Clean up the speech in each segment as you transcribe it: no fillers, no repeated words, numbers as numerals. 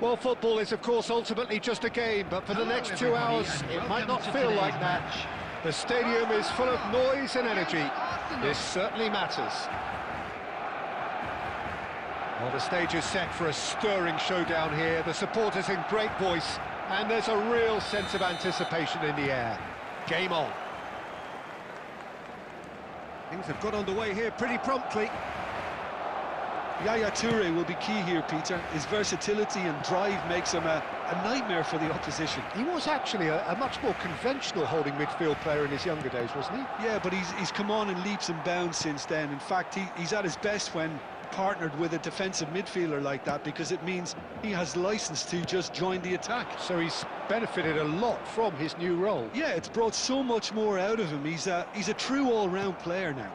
Well, football is, of course, ultimately just a game, but for the next 2 hours, it might not feel like that. The stadium is full of noise and energy. This certainly matters. Well, the stage is set for a stirring showdown here. The supporters in great voice, and there's a real sense of anticipation in the air. Game on. Things have got underway here pretty promptly. Yaya Toure will be key here, Peter. His versatility and drive makes him a nightmare for the opposition. He was actually a much more conventional holding midfield player in his younger days, wasn't he? Yeah, but he's come on in leaps and bounds since then. In fact, he's at his best when partnered with a defensive midfielder like that, because it means he has license to just join the attack. So he's benefited a lot from his new role. Yeah, it's brought so much more out of him. He's a true all-round player now.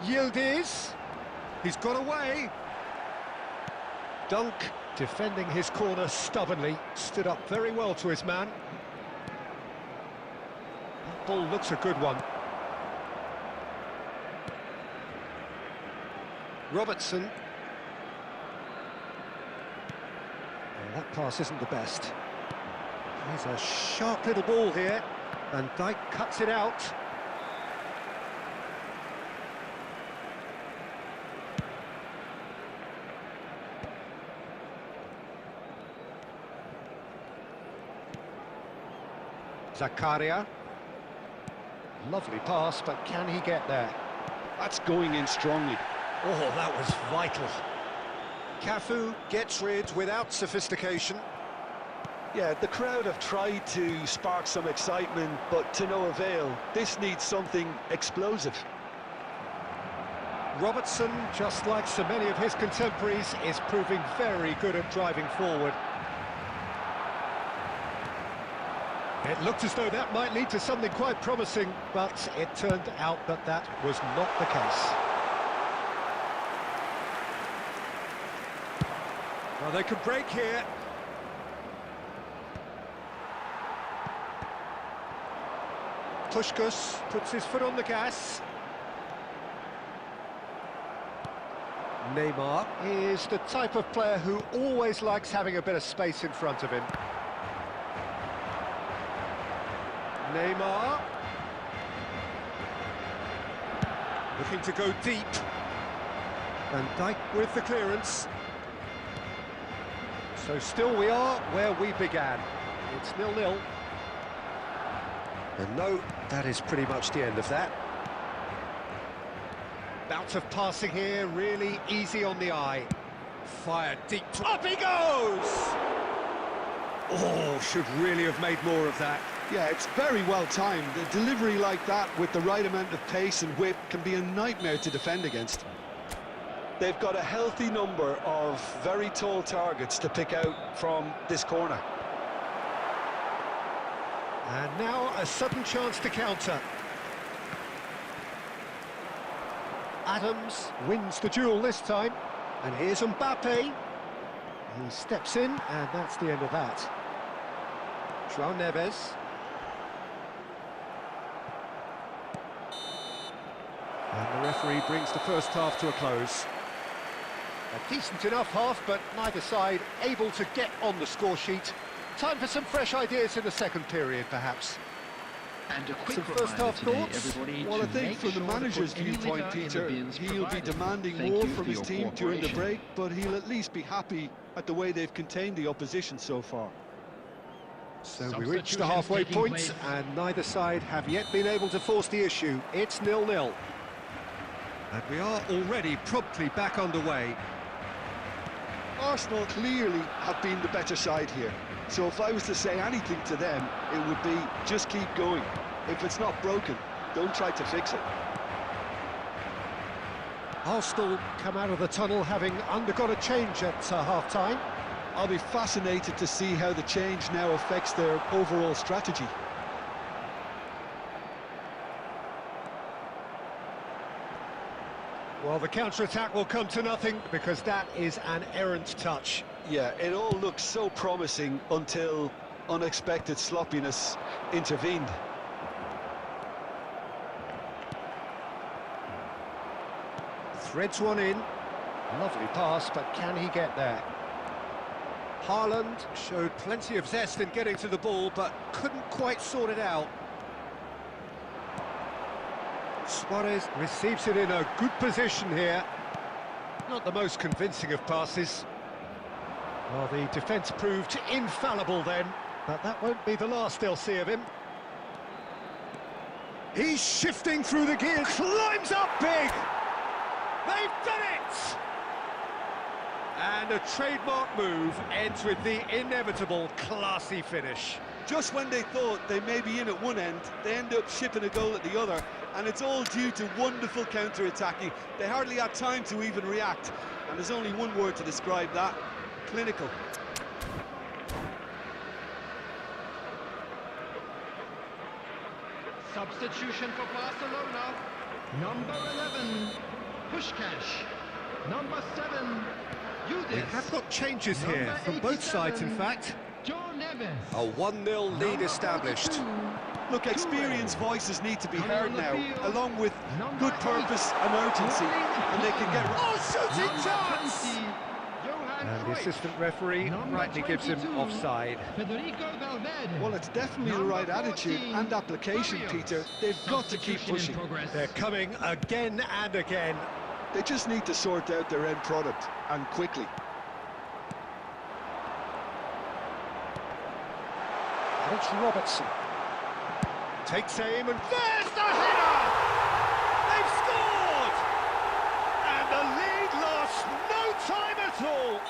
Yildiz. He's got away. Dunk, defending his corner stubbornly, stood up very well to his man. That ball looks a good one. Robertson. Oh, that pass isn't the best. There's a sharp little ball here, and Dijk cuts it out. Zakaria. Lovely pass, but can he get there? That's going in strongly. Oh, that was vital. Cafu gets rid without sophistication. Yeah, the crowd have tried to spark some excitement, but to no avail. This needs something explosive. Robertson, just like so many of his contemporaries, is proving very good at driving forward. It looked as though that might lead to something quite promising, but it turned out that that was not the case. Well, they could break here. Puskás puts his foot on the gas. Neymar is the type of player who always likes having a bit of space in front of him. Neymar. Looking to go deep. And Dijk with the clearance. So still we are where we began. It's 0-0. And no, that is pretty much the end of that. Bout of passing here, really easy on the eye. Fired deep. Up he goes! Oh, should really have made more of that. Yeah, it's very well timed. The delivery like that with the right amount of pace and whip can be a nightmare to defend against. They've got a healthy number of very tall targets to pick out from this corner. And now a sudden chance to counter. Adams wins the duel this time. And here's Mbappe. He steps in, and that's the end of that. João Neves. And the referee brings the first half to a close. A decent enough half, but neither side able to get on the score sheet. Time for some fresh ideas in the second period, perhaps. And a quick Some first half today, thoughts? Well, I think from the manager's viewpoint, Peter, he'll be demanding more from his team during the break, but he'll at least be happy at the way they've contained the opposition so far. So we reach the halfway point, and neither side have yet been able to force the issue. It's 0-0. And we are already promptly back underway. Arsenal clearly have been the better side here. So if I was to say anything to them, it would be just keep going. If it's not broken, don't try to fix it. Arsenal come out of the tunnel having undergone a change at half-time. I'll be fascinated to see how the change now affects their overall strategy. Well, the counter-attack will come to nothing because that is an errant touch. Yeah, it all looks so promising until unexpected sloppiness intervened. Threads one in. Lovely pass, but can he get there? Haaland showed plenty of zest in getting to the ball, but couldn't quite sort it out. Suarez receives it in a good position here. Not the most convincing of passes. Well, the defence proved infallible then, but that won't be the last they'll see of him. He's shifting through the gears, climbs up big! They've done it! And a trademark move ends with the inevitable classy finish. Just when they thought they may be in at one end, they end up shipping a goal at the other, and it's all due to wonderful counter-attacking. They hardly had time to even react, and there's only one word to describe that: clinical. Substitution for Barcelona. Number 11, Puskás. Number 7, Judas. We have got changes here from both sides, in fact. João Neves. A 1-0 lead established. Look, experienced voices need to be heard now, along with good purpose and urgency, and they can get... Oh, shooting chance! And the assistant referee rightly gives him offside. Well, it's definitely the right attitude and application, Peter. They've got to keep pushing. They're coming again and again. They just need to sort out their end product, and quickly. It's Robertson. Takes aim and there's the header! They've scored! And the lead lost no time at all.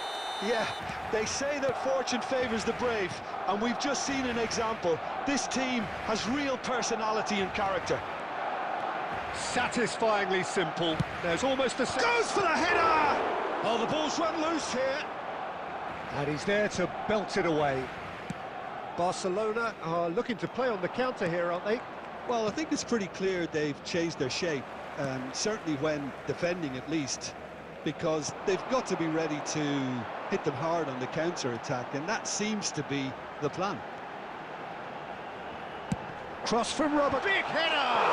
Yeah, they say that fortune favours the brave, and we've just seen an example. This team has real personality and character. Satisfyingly simple. There's almost a... Goes for the header! Oh, the ball's run loose here. And he's there to belt it away. Barcelona are looking to play on the counter here, aren't they? Well, I think it's pretty clear they've changed their shape, certainly when defending at least, because they've got to be ready to hit them hard on the counter-attack, and that seems to be the plan. Cross from Robert. Big header!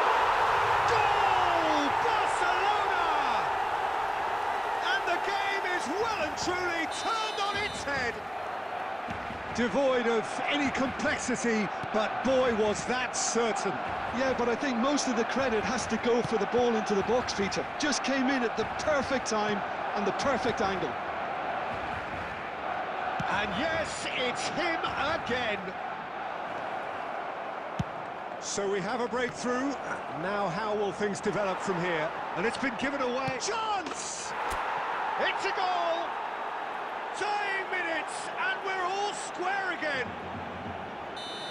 Goal! Barcelona! And the game is well and truly turned on its head. Devoid of any complexity, but boy, was that certain. Yeah, but I think most of the credit has to go for the ball into the box, Peter. Just came in at the perfect time and the perfect angle. And yes, it's him again. So we have a breakthrough. Now how will things develop from here? And it's been given away. Chance! It's a goal! Tying minutes, and we're all square again.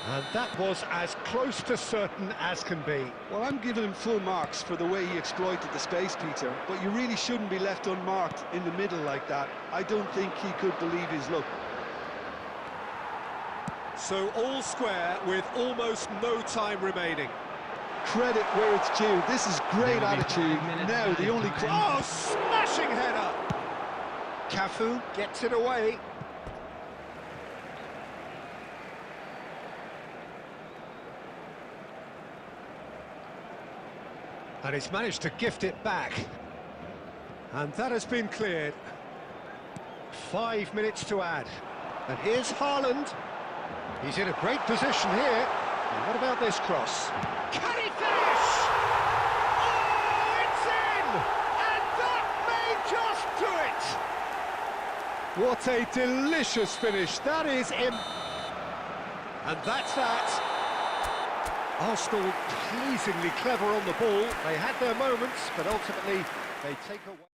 And that was as close to certain as can be. Well, I'm giving him full marks for the way he exploited the space, Peter, but you really shouldn't be left unmarked in the middle like that. I don't think he could believe his luck. So all square with almost no time remaining. Credit where it's due. This is great attitude. Now the only... Oh, smashing header! Cafu gets it away. And he's managed to gift it back. And that has been cleared. 5 minutes to add. And here's Haaland. He's in a great position here. And what about this cross? Can he finish? Oh, it's in! And that may just do it! What a delicious finish. That is him. And that's that. Arsenal pleasingly clever on the ball. They had their moments, but ultimately they take away.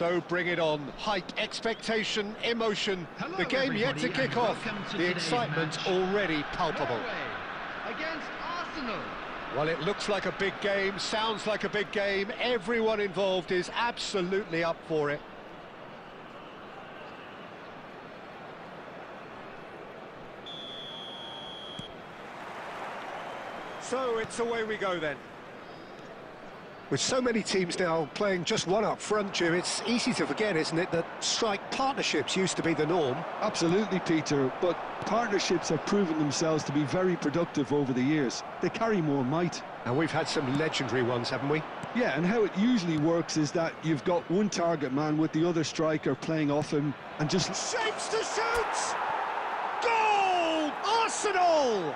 So bring it on. Hype, expectation, emotion. Hello, the game yet to everybody, kick and off. welcome to The today's excitement match. already palpable. Norway against Arsenal. Well, it looks like a big game, sounds like a big game. Everyone involved is absolutely up for it. So it's away we go then. With so many teams now playing just one up front, Jim, it's easy to forget, isn't it, that strike partnerships used to be the norm. Absolutely, Peter, but partnerships have proven themselves to be very productive over the years. They carry more might. And we've had some legendary ones, haven't we? Yeah, and how it usually works is that you've got one target man with the other striker playing off him and just... Shapes to shoot! Goal! Arsenal!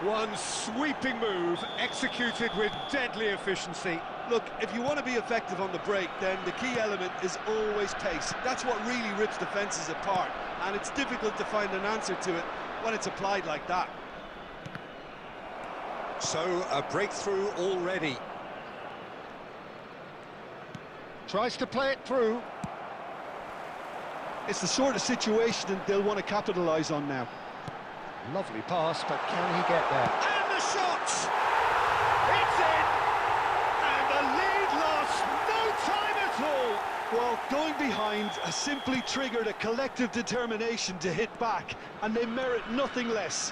One sweeping move, executed with deadly efficiency. Look, if you want to be effective on the break, then the key element is always pace. That's what really rips defences apart, and it's difficult to find an answer to it when it's applied like that. So, a breakthrough already. Tries to play it through. It's the sort of situation that they'll want to capitalise on now. Lovely pass, but can he get there? And the shot! It's in! And the lead lost no time at all! Well, going behind has simply triggered a collective determination to hit back, and they merit nothing less.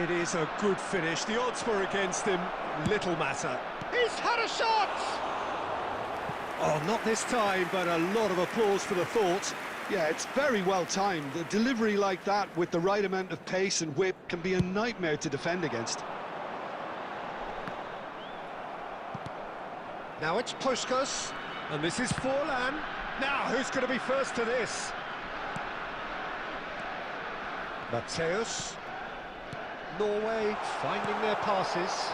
It is a good finish. The odds were against him. Little matter. He's had a shot! Oh, not this time, but a lot of applause for the thought. Yeah, it's very well timed. A delivery like that with the right amount of pace and whip can be a nightmare to defend against. Now it's Puskás, and this is Forlan. Now, who's going to be first to this? Matthäus. Norway finding their passes.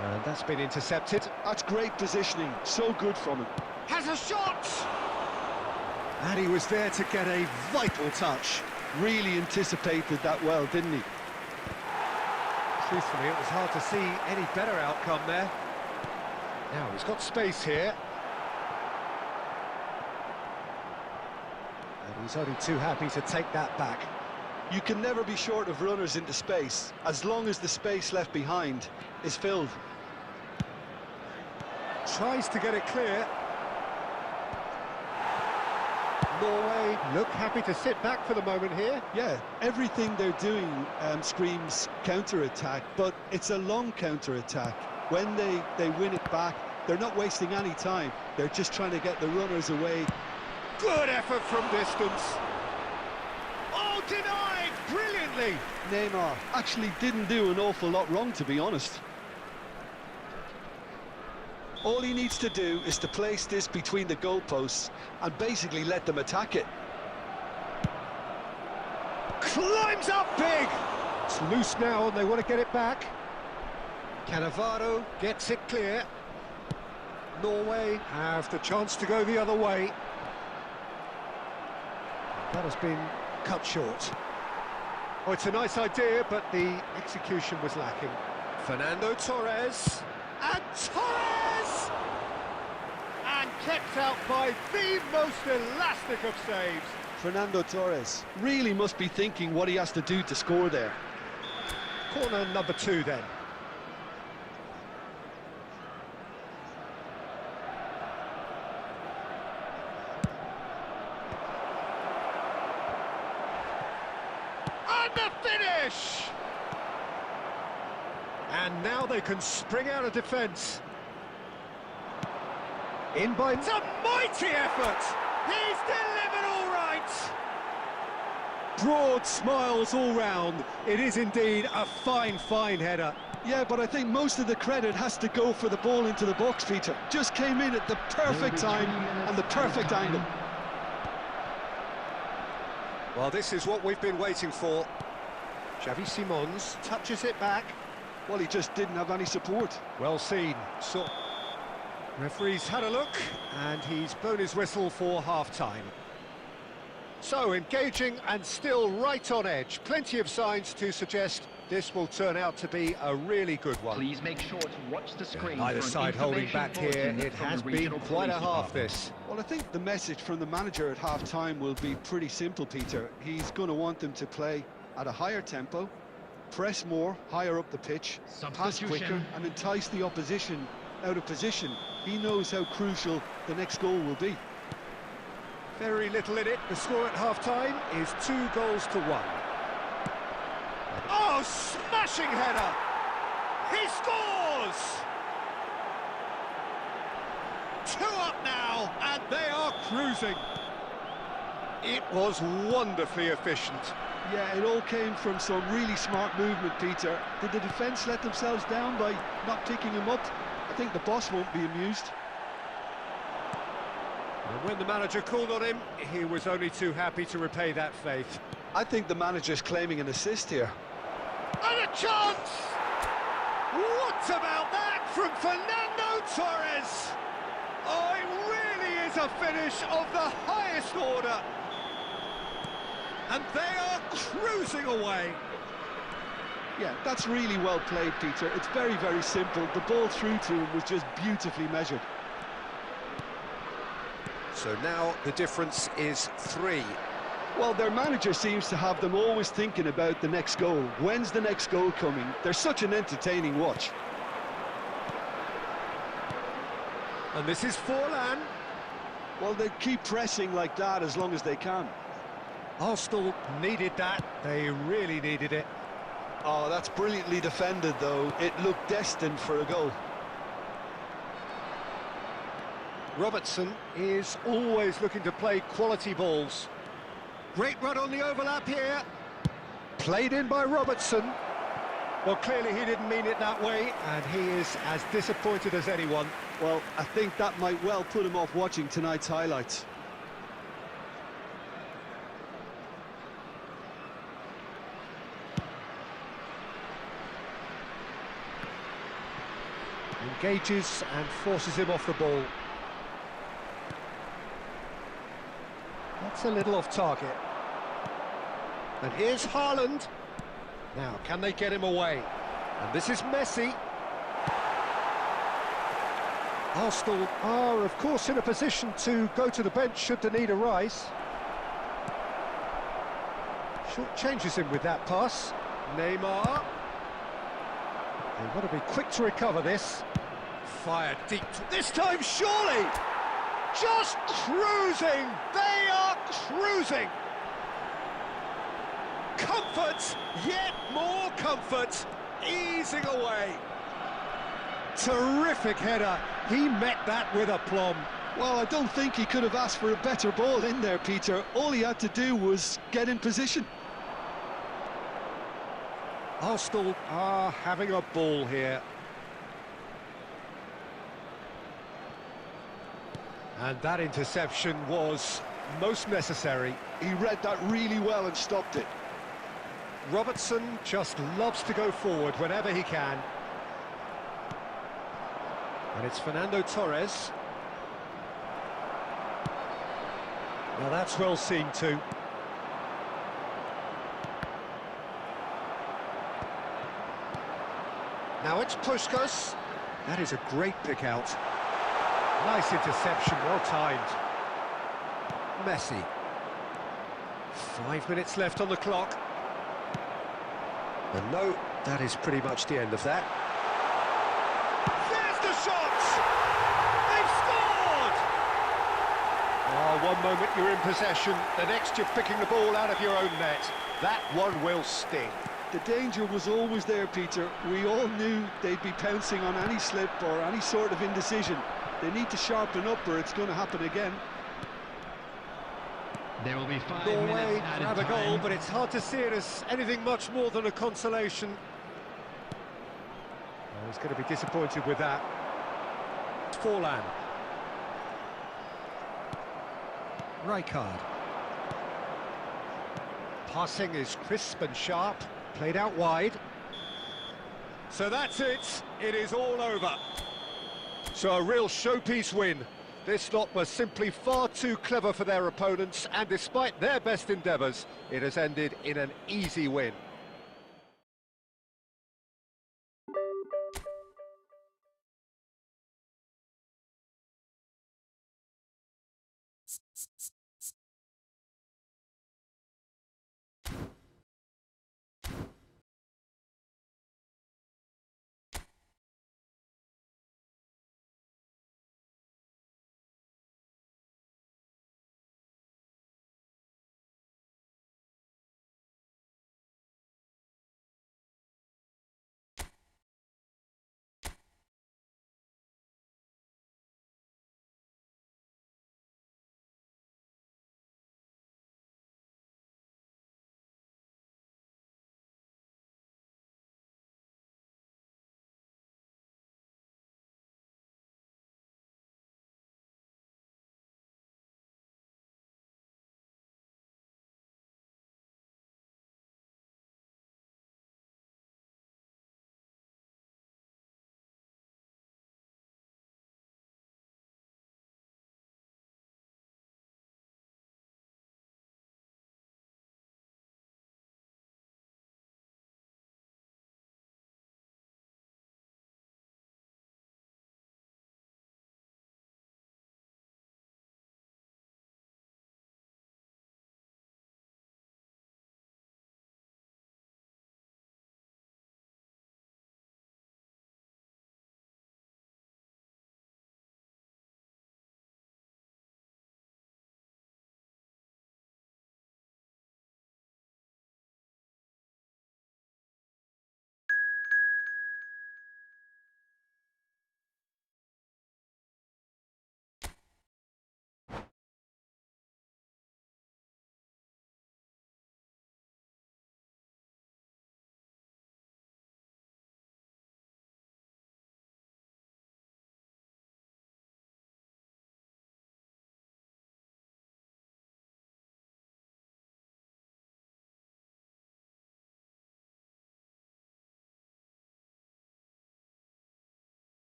And that's been intercepted. That's great positioning, so good from him. Has a shot! And he was there to get a vital touch. Really anticipated that well, didn't he? Truthfully, it was hard to see any better outcome there. Now, he's got space here. And he's only too happy to take that back. You can never be short of runners into space, as long as the space left behind is filled. Tries to get it clear. Norway look happy to sit back for the moment here. Yeah, everything they're doing screams counter-attack, but it's a long counter-attack. When they win it back, they're not wasting any time. They're just trying to get the runners away. Good effort from distance. Oh, denied brilliantly. Neymar actually didn't do an awful lot wrong, to be honest. All he needs to do is to place this between the goalposts and basically let them attack it. Climbs up big! It's loose now and they want to get it back. Cannavaro gets it clear. Norway have the chance to go the other way. That has been cut short. Oh, it's a nice idea, but the execution was lacking. Fernando Torres. And Torres! And kept out by the most elastic of saves. Fernando Torres really must be thinking what he has to do to score there. Corner number 2 then. And the finish! And now they can spring out of defence. In by... It's a mighty effort! He's delivered all right! Broad smiles all round. It is indeed a fine, fine header. Yeah, but I think most of the credit has to go for the ball into the box, Peter. Just came in at the perfect time and the perfect angle. Well, this is what we've been waiting for. Xavi Simons touches it back. Well, he just didn't have any support. Well seen. So, referee's had a look, and he's blown his whistle for half-time. So, engaging and still right on edge. Plenty of signs to suggest this will turn out to be a really good one. Please make sure to watch the screen. Neither side holding back here. It has been quite a half, this. Well, I think the message from the manager at half-time will be pretty simple, Peter. He's going to want them to play at a higher tempo, press more, higher up the pitch, pass quicker, and entice the opposition out of position. He knows how crucial the next goal will be. Very little in it. The score at half-time is 2-1. Oh, smashing header! He scores! 2 up now, and they are cruising. It was wonderfully efficient. Yeah, it all came from some really smart movement, Peter. Did the defence let themselves down by not picking him up? I think the boss won't be amused. And when the manager called on him, he was only too happy to repay that faith. I think the manager's claiming an assist here. And a chance! What about that from Fernando Torres? Oh, it really is a finish of the highest order. And they are cruising away. Yeah, that's really well played, Peter. It's very, very simple. The ball through to him was just beautifully measured. So now the difference is 3. Well, their manager seems to have them always thinking about the next goal. When's the next goal coming? They're such an entertaining watch. And this is Forlan. Well, they keep pressing like that as long as they can. Arsenal needed that. They really needed it. Oh, that's brilliantly defended, though. It looked destined for a goal. Robertson is always looking to play quality balls. Great run on the overlap here. Played in by Robertson. Well, clearly he didn't mean it that way, and he is as disappointed as anyone. Well, I think that might well put him off watching tonight's highlights. Engages and forces him off the ball. That's a little off target. And here's Haaland. Now, can they get him away? And this is Messi. Arsenal are, of course, in a position to go to the bench should the need arise. Short changes him with that pass. Neymar. They've got to be quick to recover this. Fired deep. This time, surely! Just cruising! They are cruising! Comfort, yet more comfort, easing away. Terrific header. He met that with aplomb. Well, I don't think he could have asked for a better ball in there, Peter. All he had to do was get in position. Arsenal are having a ball here. And that interception was most necessary. He read that really well and stopped it. Robertson just loves to go forward whenever he can. And it's Fernando Torres. Now that's well seen too. Now it's Puskás. That is a great pick out. Nice interception, well timed. Messi. 5 minutes left on the clock. And no, that is pretty much the end of that. There's the shot! They've scored! Oh, one moment you're in possession, the next you're picking the ball out of your own net. That one will sting. The danger was always there, Peter. We all knew they'd be pouncing on any slip or any sort of indecision. They need to sharpen up or it's going to happen again. There will be 5 Norway minutes added have a time. goal, but it's hard to see it as anything much more than a consolation. Oh, he's going to be disappointed with that. It's Forlan. Rijkaard. Passing is crisp and sharp, played out wide. So that's it, it is all over. So a real showpiece win. This lot was simply far too clever for their opponents, and despite their best endeavours, it has ended in an easy win.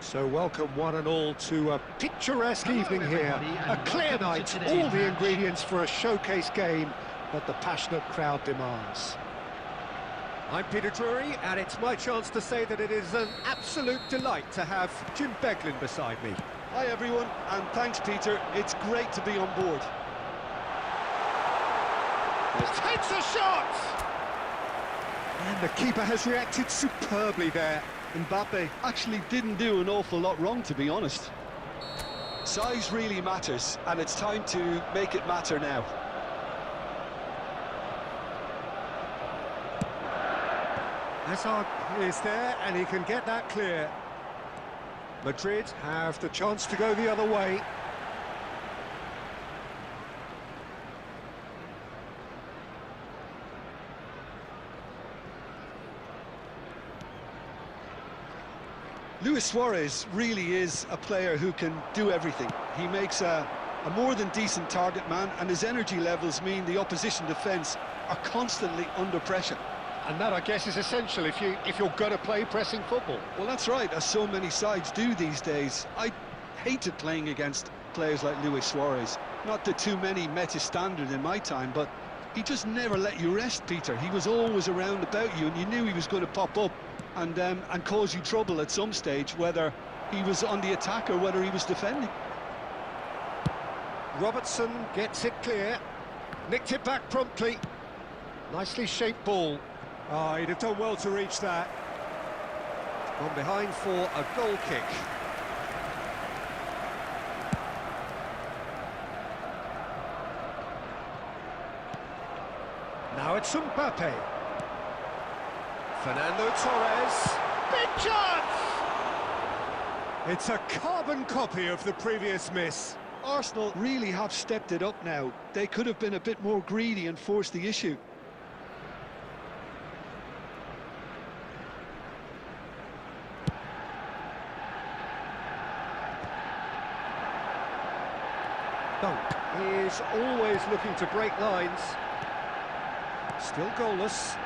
So welcome one and all to a picturesque evening here. A clear night, all the ingredients for a showcase game that the passionate crowd demands. I'm Peter Drury, and it's my chance to say that it is an absolute delight to have Jim Beglin beside me. Hi everyone, and thanks Peter, it's great to be on board. Takes a shot! And the keeper has reacted superbly there. Mbappe actually didn't do an awful lot wrong, to be honest. Size really matters, and it's time to make it matter now. Hazard is there, and he can get that clear. Madrid have the chance to go the other way. Luis Suarez really is a player who can do everything. He makes a more than decent target man, and his energy levels mean the opposition defence are constantly under pressure. And that, I guess, is essential if you're going to play pressing football. Well, that's right, as so many sides do these days. I hated playing against players like Luis Suarez. Not that too many met his standard in my time, but he just never let you rest, Peter. He was always around about you, and you knew he was going to pop up and cause you trouble at some stage, whether he was on the attack or whether he was defending. Robertson gets it clear, nicked it back promptly. Nicely shaped ball. Oh, he'd have done well to reach that. Gone behind for a goal kick. Now it's Mbappe. Fernando Torres. Big chance! It's a carbon copy of the previous miss. Arsenal really have stepped it up now. They could have been a bit more greedy and forced the issue. Dunk is always looking to break lines. Still goalless.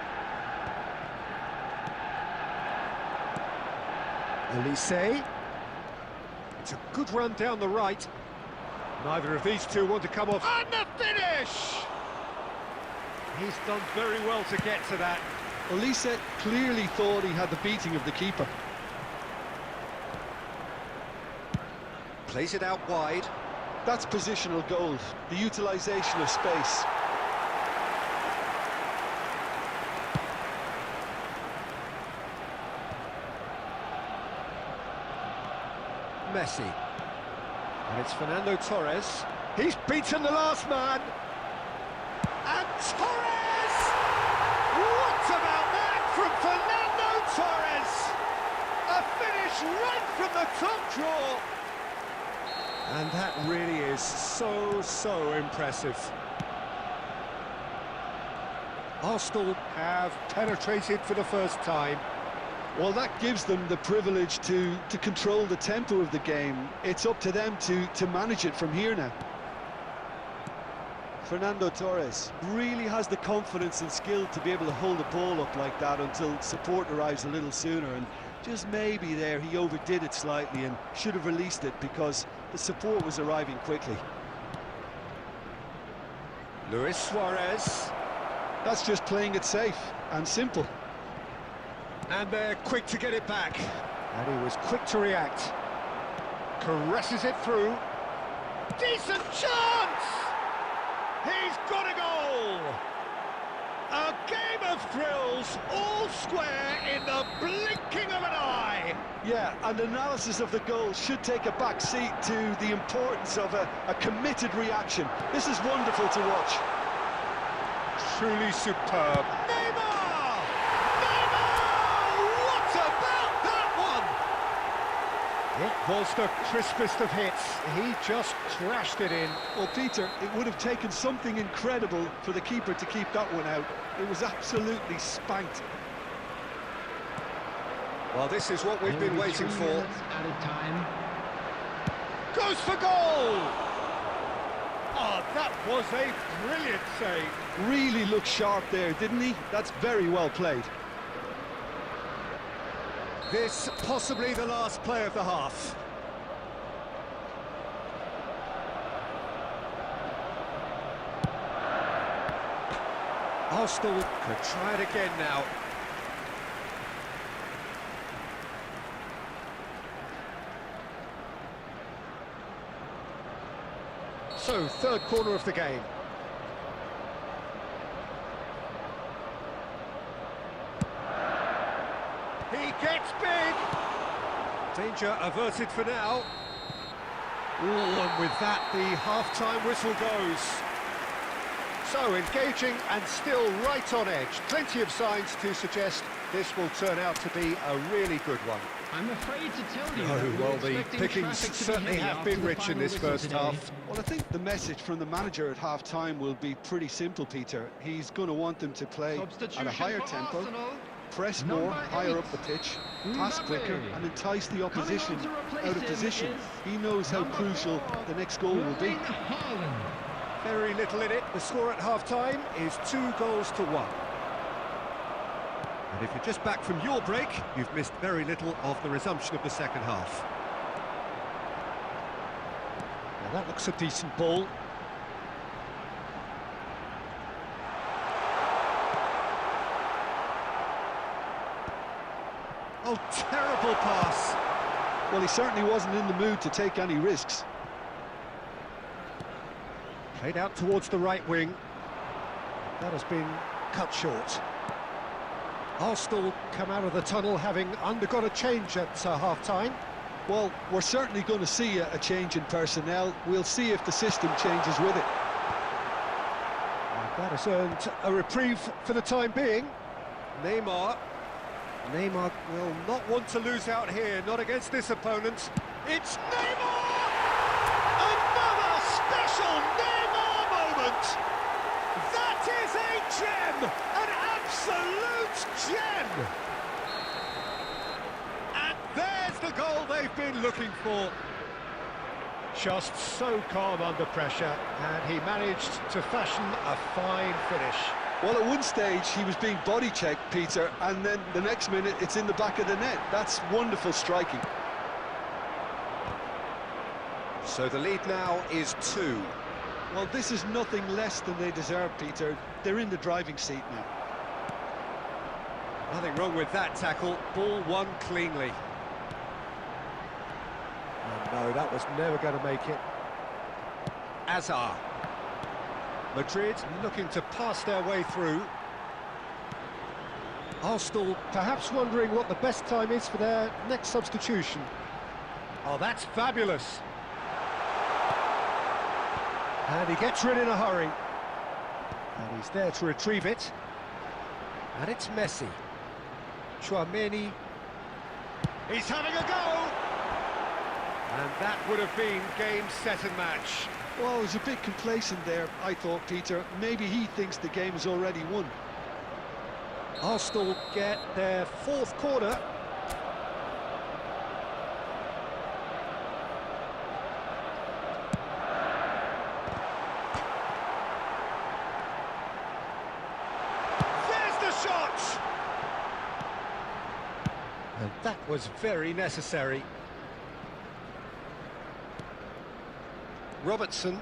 Elise. It's a good run down the right. Neither of these two want to come off. And the finish! He's done very well to get to that. Elise clearly thought he had the beating of the keeper. Plays it out wide. That's positional goal, the utilisation of space. Messi. And it's Fernando Torres. He's beaten the last man. And Torres! What about that from Fernando Torres? A finish right from the top draw. And that really is so impressive. Arsenal have penetrated for the first time. Well, that gives them the privilege to control the tempo of the game. It's up to them to manage it from here now. Fernando Torres really has the confidence and skill to be able to hold the ball up like that until support arrives a little sooner, and just maybe there he overdid it slightly and should have released it because the support was arriving quickly. Luis Suarez. That's just playing it safe and simple. And they're quick to get it back. And he was quick to react. Caresses it through. Decent chance! He's got a goal! A game of thrills, all square in the blinking of an eye! Yeah, and analysis of the goal should take a back seat to the importance of a committed reaction. This is wonderful to watch. Truly superb. Neymar! It was the crispest of hits. He just crashed it in. Well, Peter, it would have taken something incredible for the keeper to keep that one out. It was absolutely spanked. Well, this is what we've been waiting for. Out of time. Goes for goal! Oh, that was a brilliant save. Really looked sharp there, didn't he? That's very well played. This possibly the last play of the half. Arsenal could try it again now. So, third corner of the game. He gets big! Danger averted for now. Ooh, and with that, the half-time whistle goes. So, engaging and still right on edge. Plenty of signs to suggest this will turn out to be a really good one. I'm afraid to tell you. Oh, well, the pickings certainly have been rich in this first half. Well, I think the message from the manager at half-time will be pretty simple, Peter. He's going to want them to play at a higher tempo, press more, higher up the pitch, pass quicker, and entice the opposition out of position. He knows how crucial the next goal will be. Very little in it. The score at half-time is 2-1. And if you're just back from your break, you've missed very little of the resumption of the second half. Now that looks a decent ball. Oh, terrible pass. Well, he certainly wasn't in the mood to take any risks. Played out towards the right wing. That has been cut short. Arsenal come out of the tunnel having undergone a change at half-time. Well, we're certainly going to see a change in personnel. We'll see if the system changes with it. And that has earned a reprieve for the time being. Neymar will not want to lose out here, not against this opponent. It's Neymar! Another special Neymar moment! That is a gem! An absolute gem! And there's the goal they've been looking for. Just so calm under pressure, and he managed to fashion a fine finish. Well, at one stage he was being body checked, Peter, and then the next minute it's in the back of the net. That's wonderful striking. So the lead now is 2. Well, this is nothing less than they deserve, Peter. They're in the driving seat now. Nothing wrong with that tackle. Ball won cleanly. Oh, no, that was never going to make it. Azar. Madrid looking to pass their way through. Arsenal perhaps wondering what the best time is for their next substitution. Oh, that's fabulous. And he gets rid in a hurry. And he's there to retrieve it. And it's Messi. Tchouaméni. He's having a go! And that would have been game, set and match. Well, he was a bit complacent there, I thought, Peter. Maybe he thinks the game is already won. Arsenal get their fourth corner. There's the shot! And that was very necessary. Robertson.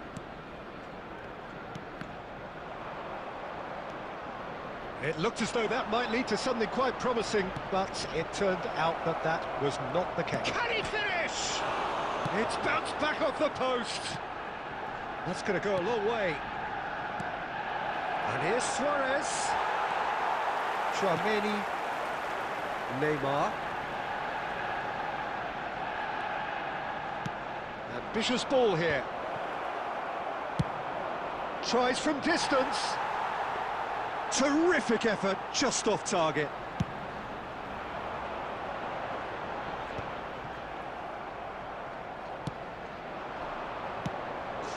It looked as though that might lead to something quite promising, but it turned out that that was not the case. Can he finish? It's bounced back off the post. That's going to go a long way. And here's Suarez. Tchouaméni. Neymar. Ambitious ball here. Tries from distance. Terrific effort, just off target.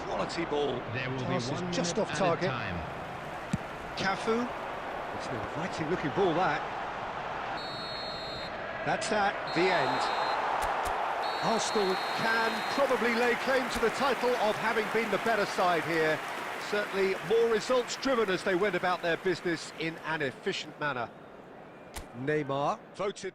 Quality ball. There will Passes be 1 just minute off target. Time. Cafu. It's an inviting looking ball, that. That's that, the end. Arsenal can probably lay claim to the title of having been the better side here. Certainly more results driven as they went about their business in an efficient manner. Neymar voted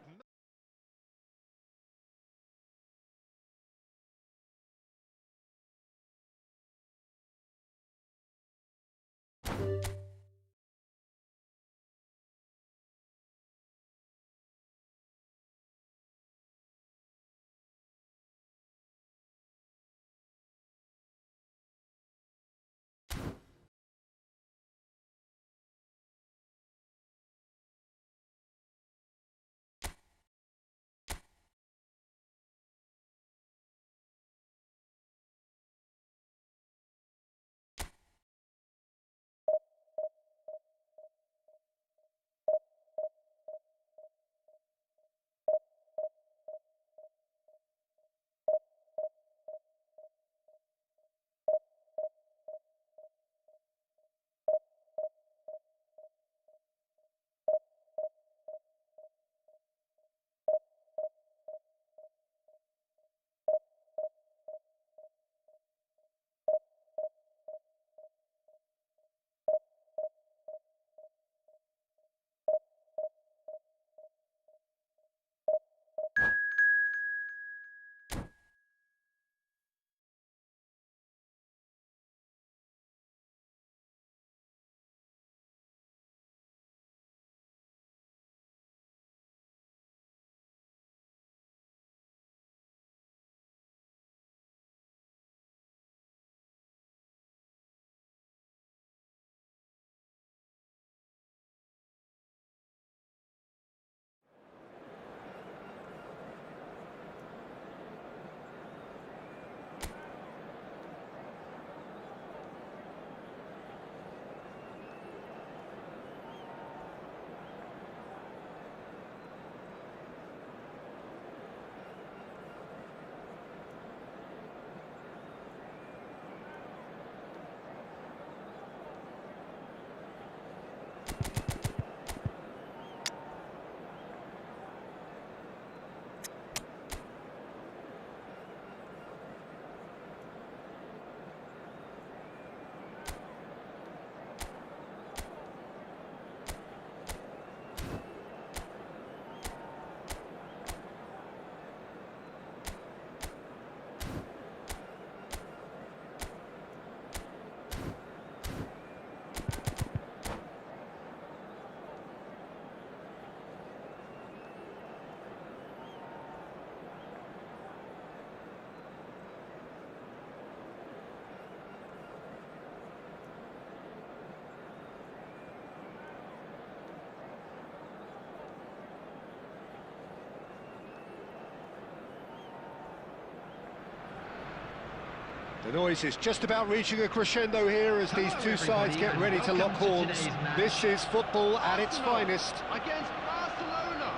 The noise is just about reaching a crescendo here as these two sides get ready to lock horns. This is football at its finest. Against Barcelona.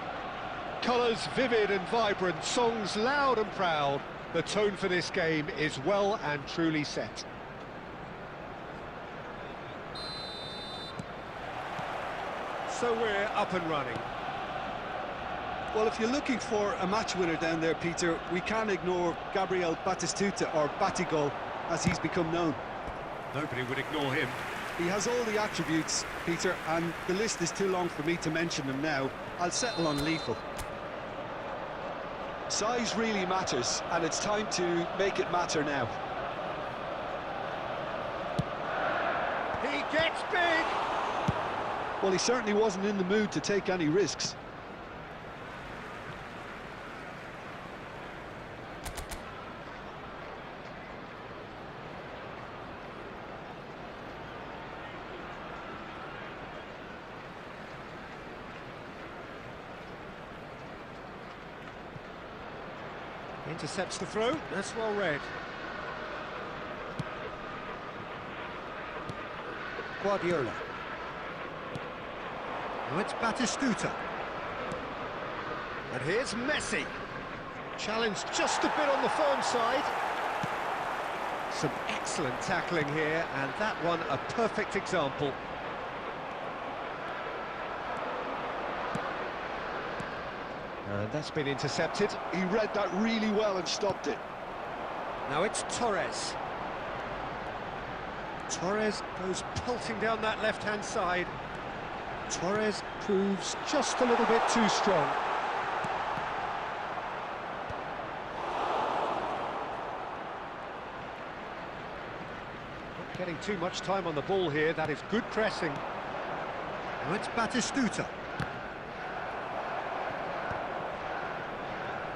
Colours vivid and vibrant, songs loud and proud. The tone for this game is well and truly set. So we're up and running. Well, if you're looking for a match winner down there, Peter, we can't ignore Gabriel Batistuta, or Batigol, as he's become known. Nobody would ignore him. He has all the attributes, Peter, and the list is too long for me to mention them now. I'll settle on lethal. Size really matters, and it's time to make it matter now. He gets big! Well, he certainly wasn't in the mood to take any risks. Intercepts the throw, that's well read. Guardiola. Now it's Batistuta. And here's Messi. Challenged just a bit on the firm side. Some excellent tackling here, and that one a perfect example. And that's been intercepted. He read that really well and stopped it. Now it's Torres. Torres goes pelting down that left-hand side. Torres proves just a little bit too strong. Not getting too much time on the ball here. That is good pressing. Now it's Batistuta.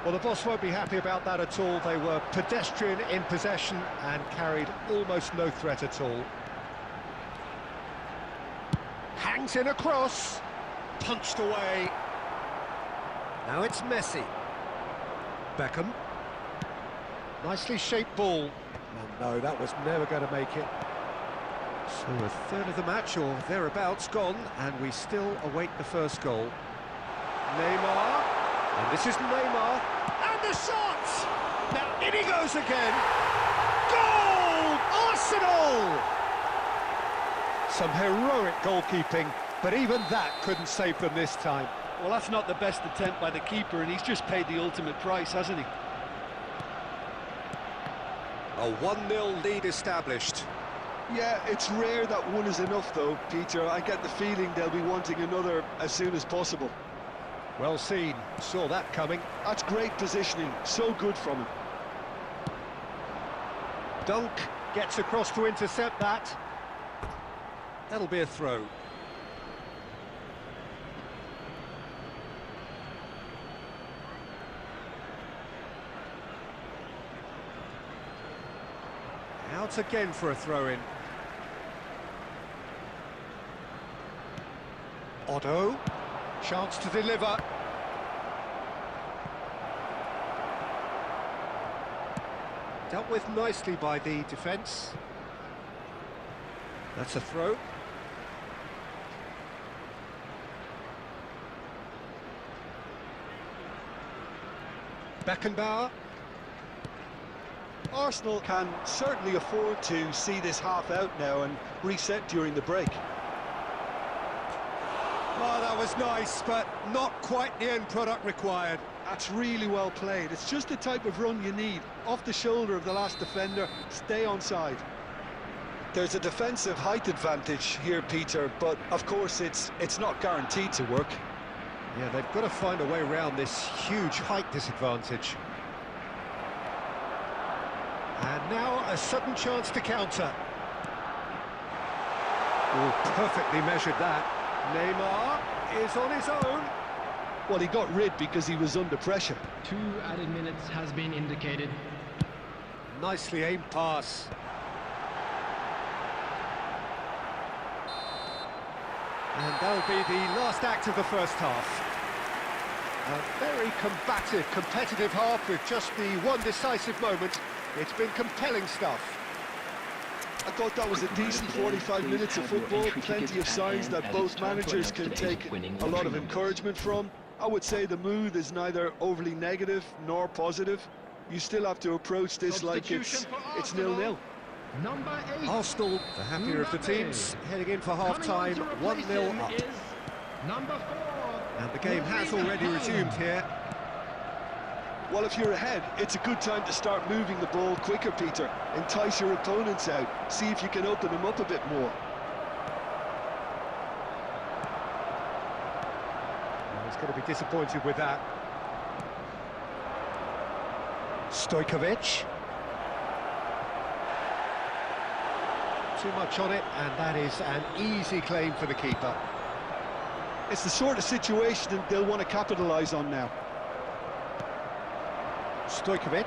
Well, the boss won't be happy about that at all. They were pedestrian in possession and carried almost no threat at all. Hangs in a cross, punched away. Now it's Messi. Beckham. Nicely shaped ball. And no, that was never going to make it. So a third of the match, or thereabouts, gone, and we still await the first goal. Neymar. And this is Neymar, and the shot! Now in he goes again. Goal! Arsenal! Some heroic goalkeeping, but even that couldn't save them this time. Well, that's not the best attempt by the keeper, and he's just paid the ultimate price, hasn't he? A 1-0 lead established. Yeah, it's rare that one is enough, though, Peter. I get the feeling they'll be wanting another as soon as possible. Well seen, saw that coming. That's great positioning, so good from him. Dunk gets across to intercept that. That'll be a throw. Out again for a throw-in. Otto. Chance to deliver. Dealt with nicely by the defence. That's a throw. Beckenbauer. Arsenal can certainly afford to see this half out now and reset during the break. Oh, that was nice, but not quite the end product required. That's really well played. It's just the type of run you need. Off the shoulder of the last defender, stay onside. There's a defensive height advantage here, Peter, but of course it's not guaranteed to work. Yeah, they've got to find a way around this huge height disadvantage. And now a sudden chance to counter. Oh, perfectly measured that. Neymar is on his own. Well, he got rid because he was under pressure. 2 added minutes has been indicated. Nicely aimed pass. And that'll be the last act of the first half. A very combative, competitive half with just the one decisive moment. It's been compelling stuff. I thought that was a decent 45 minutes of football, plenty of signs that both managers can take a lot of encouragement from. I would say the mood is neither overly negative nor positive. You still have to approach this like it's 0-0. Number 8. Arsenal, the happier of the teams, heading in for half-time, 1-0 up. Number 4. And the game has already resumed here. Well, if you're ahead, it's a good time to start moving the ball quicker, Peter. Entice your opponents out, see if you can open them up a bit more. Well, he's going to be disappointed with that. Stojkovic. Too much on it, and that is an easy claim for the keeper. It's the sort of situation that they'll want to capitalise on now. Stojkovic.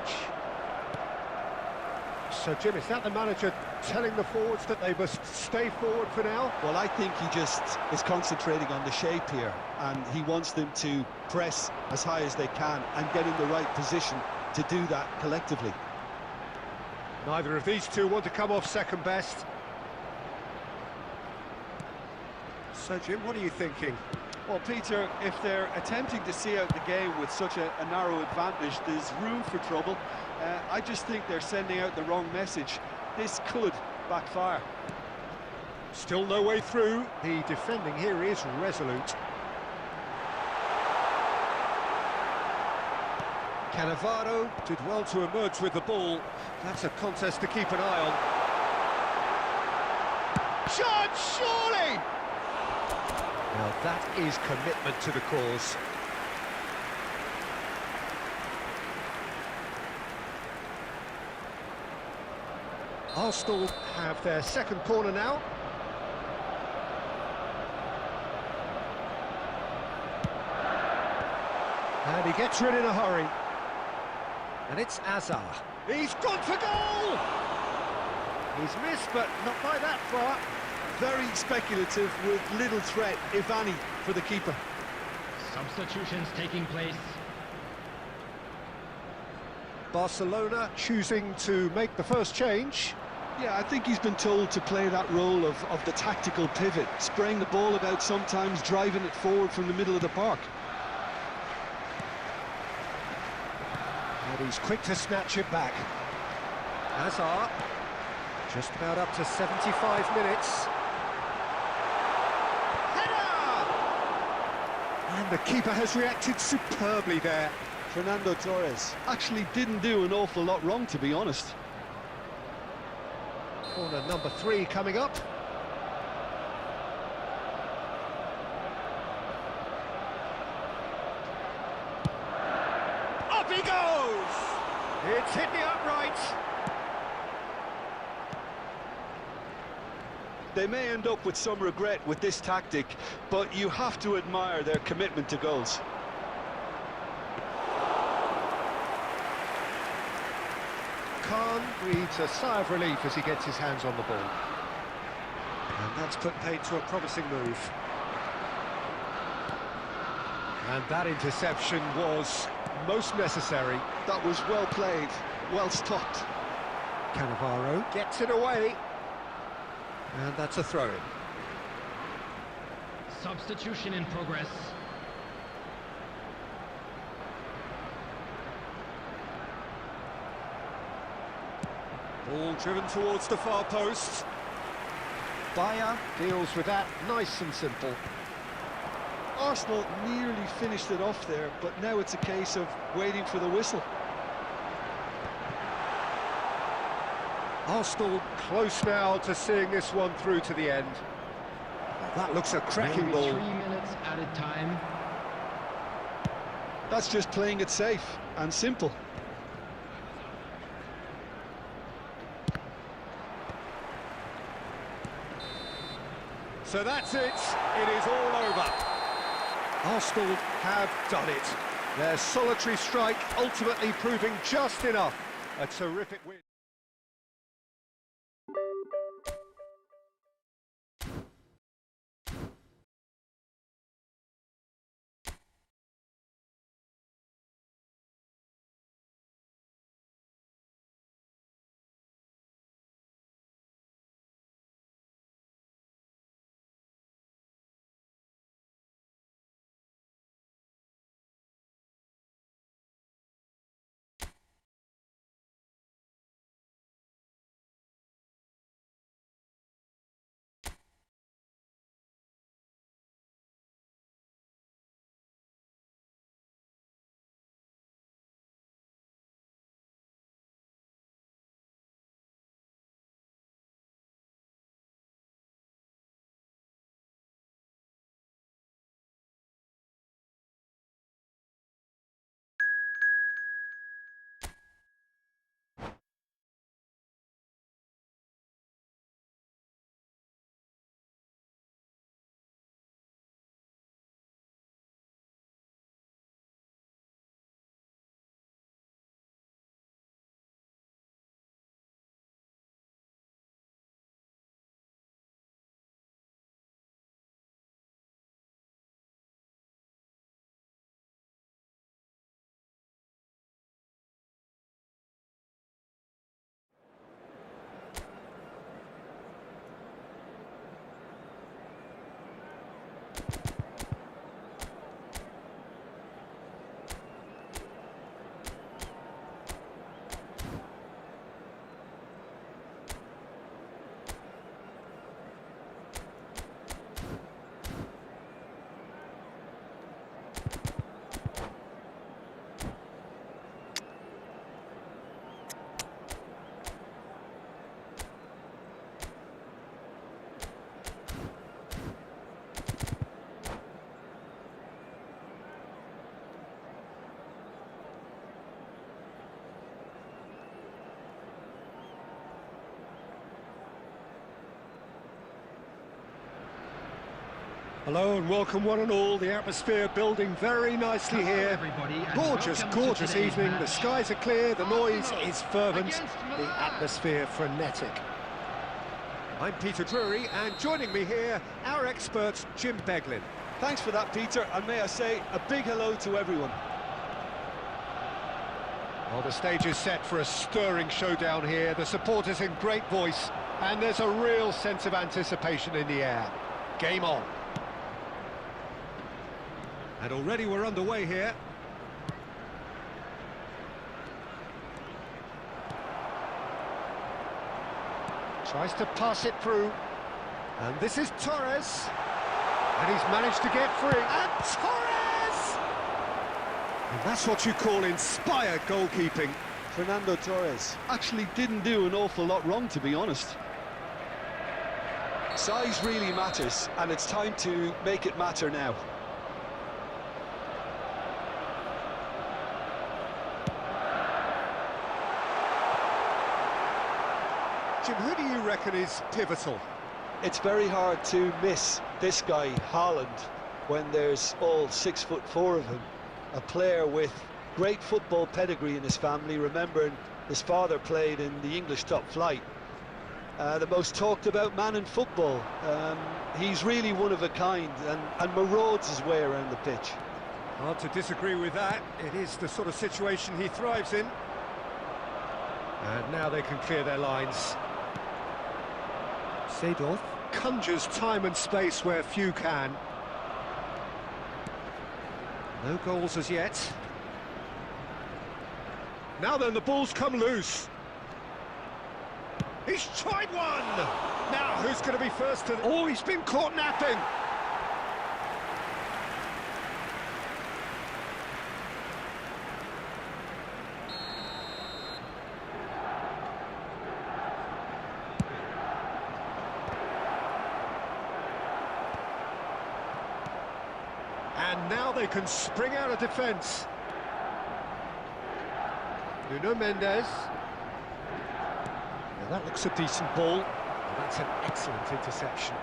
So, Jim, is that the manager telling the forwards that they must stay forward for now? Well, I think he just is concentrating on the shape here, and he wants them to press as high as they can and get in the right position to do that collectively. Neither of these two want to come off second best. So, Jim, what are you thinking? Well, Peter, if they're attempting to see out the game with such a narrow advantage, there's room for trouble. I just think they're sending out the wrong message. This could backfire. Still no way through. The defending here is resolute. Cannavaro did well to emerge with the ball. That's a contest to keep an eye on. Shot, surely! Now that is commitment to the cause. Arsenal have their second corner now. And he gets rid in a hurry. And it's Azar. He's gone for goal! He's missed, but not by that far. Very speculative with little threat, if any, for the keeper. Substitutions taking place. Barcelona choosing to make the first change. Yeah, I think he's been told to play that role of the tactical pivot, spraying the ball about sometimes, driving it forward from the middle of the park. And he's quick to snatch it back. Hazard, just about up to 75 minutes. Header! And the keeper has reacted superbly there. Fernando Torres actually didn't do an awful lot wrong, to be honest. Corner number 3 coming up. Up he goes! It's hit the upright. They may end up with some regret with this tactic, but you have to admire their commitment to goals. Khan breathes a sigh of relief as he gets his hands on the ball. And that's put paid to a promising move. And that interception was most necessary. That was well played, well stopped. Cannavaro gets it away. And that's a throw-in. Substitution in progress. Ball driven towards the far post. Bayer deals with that nice and simple. Arsenal nearly finished it off there, but now it's a case of waiting for the whistle. Arsenal close now to seeing this one through to the end. That looks a cracking ball. 3 minutes added time. That's just playing it safe and simple. So that's it. It is all over. Arsenal have done it. Their solitary strike ultimately proving just enough. A terrific win. Hello and welcome one and all. The atmosphere building very nicely here. Everybody, and Gorgeous, welcome to gorgeous today's evening. The match. skies are clear, the noise is fervent, Against the Milan. atmosphere frenetic. I'm Peter Drury, and joining me here, our expert, Jim Beglin. Thanks for that, Peter, and may I say a big hello to everyone. Well, the stage is set for a stirring showdown here. The supporters in great voice, and there's a real sense of anticipation in the air. Game on. And already we're underway here. Tries to pass it through. And this is Torres. And he's managed to get free. And Torres! And that's what you call inspired goalkeeping. Fernando Torres actually didn't do an awful lot wrong, to be honest. Size really matters, and it's time to make it matter now. Jim, who do you reckon is pivotal? It's very hard to miss this guy, Haaland, when there's all 6'4" of him. A player with great football pedigree in his family, remembering his father played in the English top flight. The most talked about man in football. He's really one of a kind and marauds his way around the pitch. Hard to disagree with that. It is the sort of situation he thrives in. And now they can clear their lines. Seedorf conjures time and space where few can. No goals as yet. Now then, the ball's come loose. He's tried one! Now, who's going to be first to... Oh, he's been caught napping! And now they can spring out of defence. Nuno Mendes. Now that looks a decent ball. And that's an excellent interception.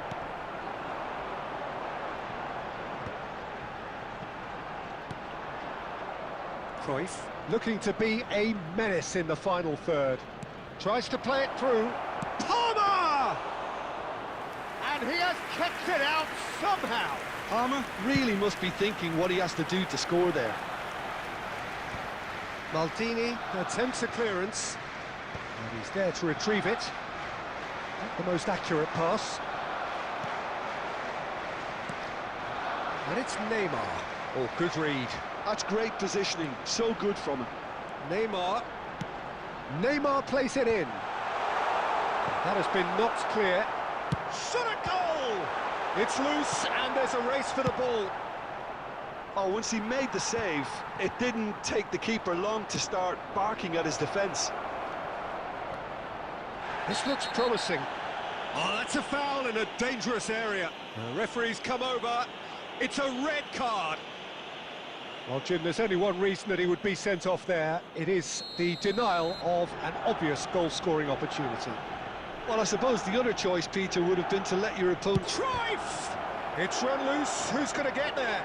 Cruyff looking to be a menace in the final third. Tries to play it through. Palmer! And he has kept it out somehow. Palmer really must be thinking what he has to do to score there. Maldini attempts a clearance, and he's there to retrieve it. Not the most accurate pass. And it's Neymar. Oh, good read. That's great positioning, so good from him. Neymar. Neymar plays it in. That has been knocked clear. Shot a goal! It's loose, and there's a race for the ball. Oh, once he made the save, it didn't take the keeper long to start barking at his defence. This looks promising. Oh, that's a foul in a dangerous area. The referee's come over. It's a red card. Well, Jim, there's only one reason that he would be sent off there. It is the denial of an obvious goal-scoring opportunity. Well, I suppose the other choice, Peter, would have been to let your opponent... Cruyff! It's run loose. Who's going to get there?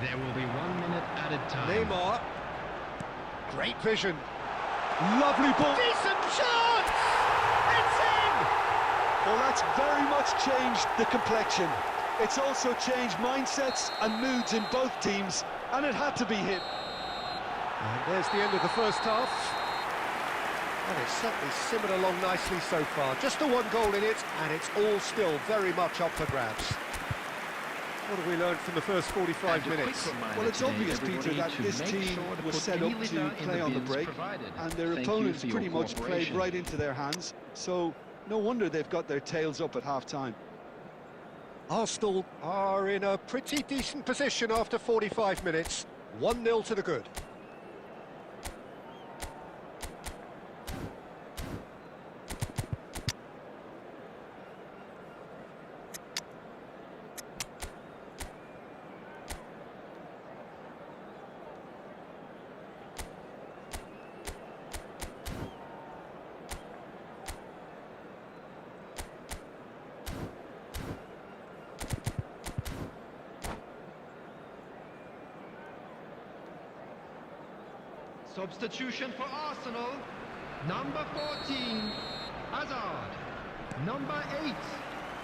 There will be 1 minute added time. Neymar. Great vision. Lovely ball. Decent chance! It's in! Well, that's very much changed the complexion. It's also changed mindsets and moods in both teams, and it had to be hit. And there's the end of the first half. And it's certainly simmered along nicely so far. Just the one goal in it, and it's all still very much up for grabs. What have we learned from the first 45 minutes? Well, it's obvious, Peter, that this team was set up to play on the break, and their opponents pretty much played right into their hands, so no wonder they've got their tails up at half-time. Arsenal are in a pretty decent position after 45 minutes. 1-0 to the good. Substitution for Arsenal. Number 14, Hazard. Number 8,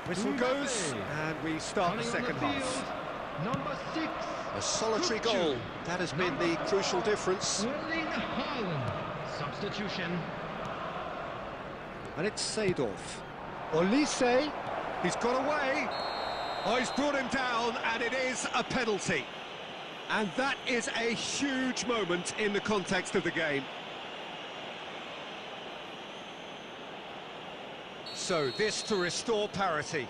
Whistle goes, and we start the second half. Number 6, A solitary goal. That has been the crucial difference. Erling Haaland. Substitution. And it's Seedorf. Olise, he's got away. Oh, he's brought him down, and it is a penalty. And that is a huge moment in the context of the game. So, this to restore parity.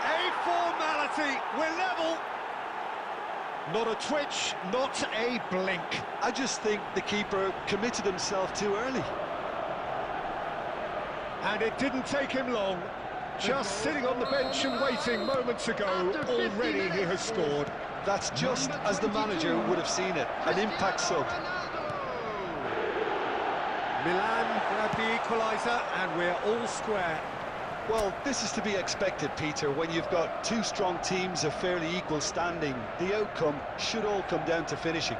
A formality, we're level. Not a twitch, not a blink. I just think the keeper committed himself too early. And it didn't take him long. Just sitting on the bench and waiting moments ago, already he has scored. That's just as the manager would have seen it, an impact sub. Milan grabbed the equaliser, and we're all square. Well, this is to be expected, Peter. When you've got two strong teams of fairly equal standing, the outcome should all come down to finishing.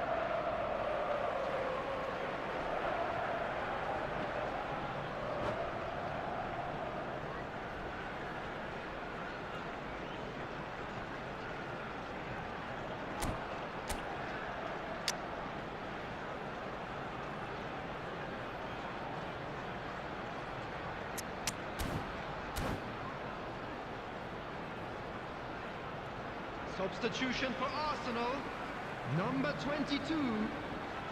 Substitution for Arsenal. Number 22,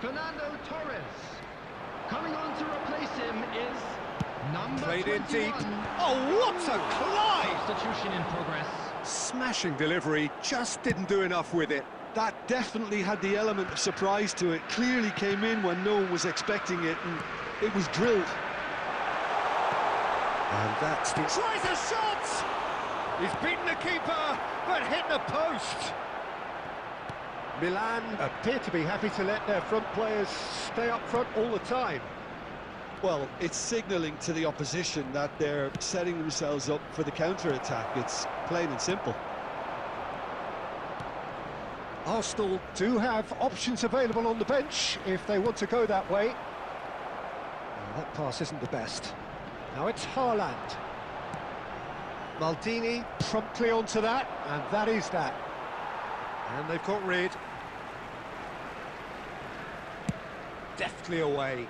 Fernando Torres. Coming on to replace him is number Played 21. in deep. Oh, what a climb! Substitution in progress. Smashing delivery, just didn't do enough with it. That definitely had the element of surprise to it. Clearly came in when no one was expecting it, and it was drilled. And that's the... Tries a shot! He's beaten the keeper, but hit the post. Milan appear to be happy to let their front players stay up front all the time. Well, it's signalling to the opposition that they're setting themselves up for the counter-attack. It's plain and simple. Arsenal do have options available on the bench if they want to go that way. Well, that pass isn't the best. Now it's Haaland. Maldini promptly onto that, and that is that. And they've got rid. Deftly away.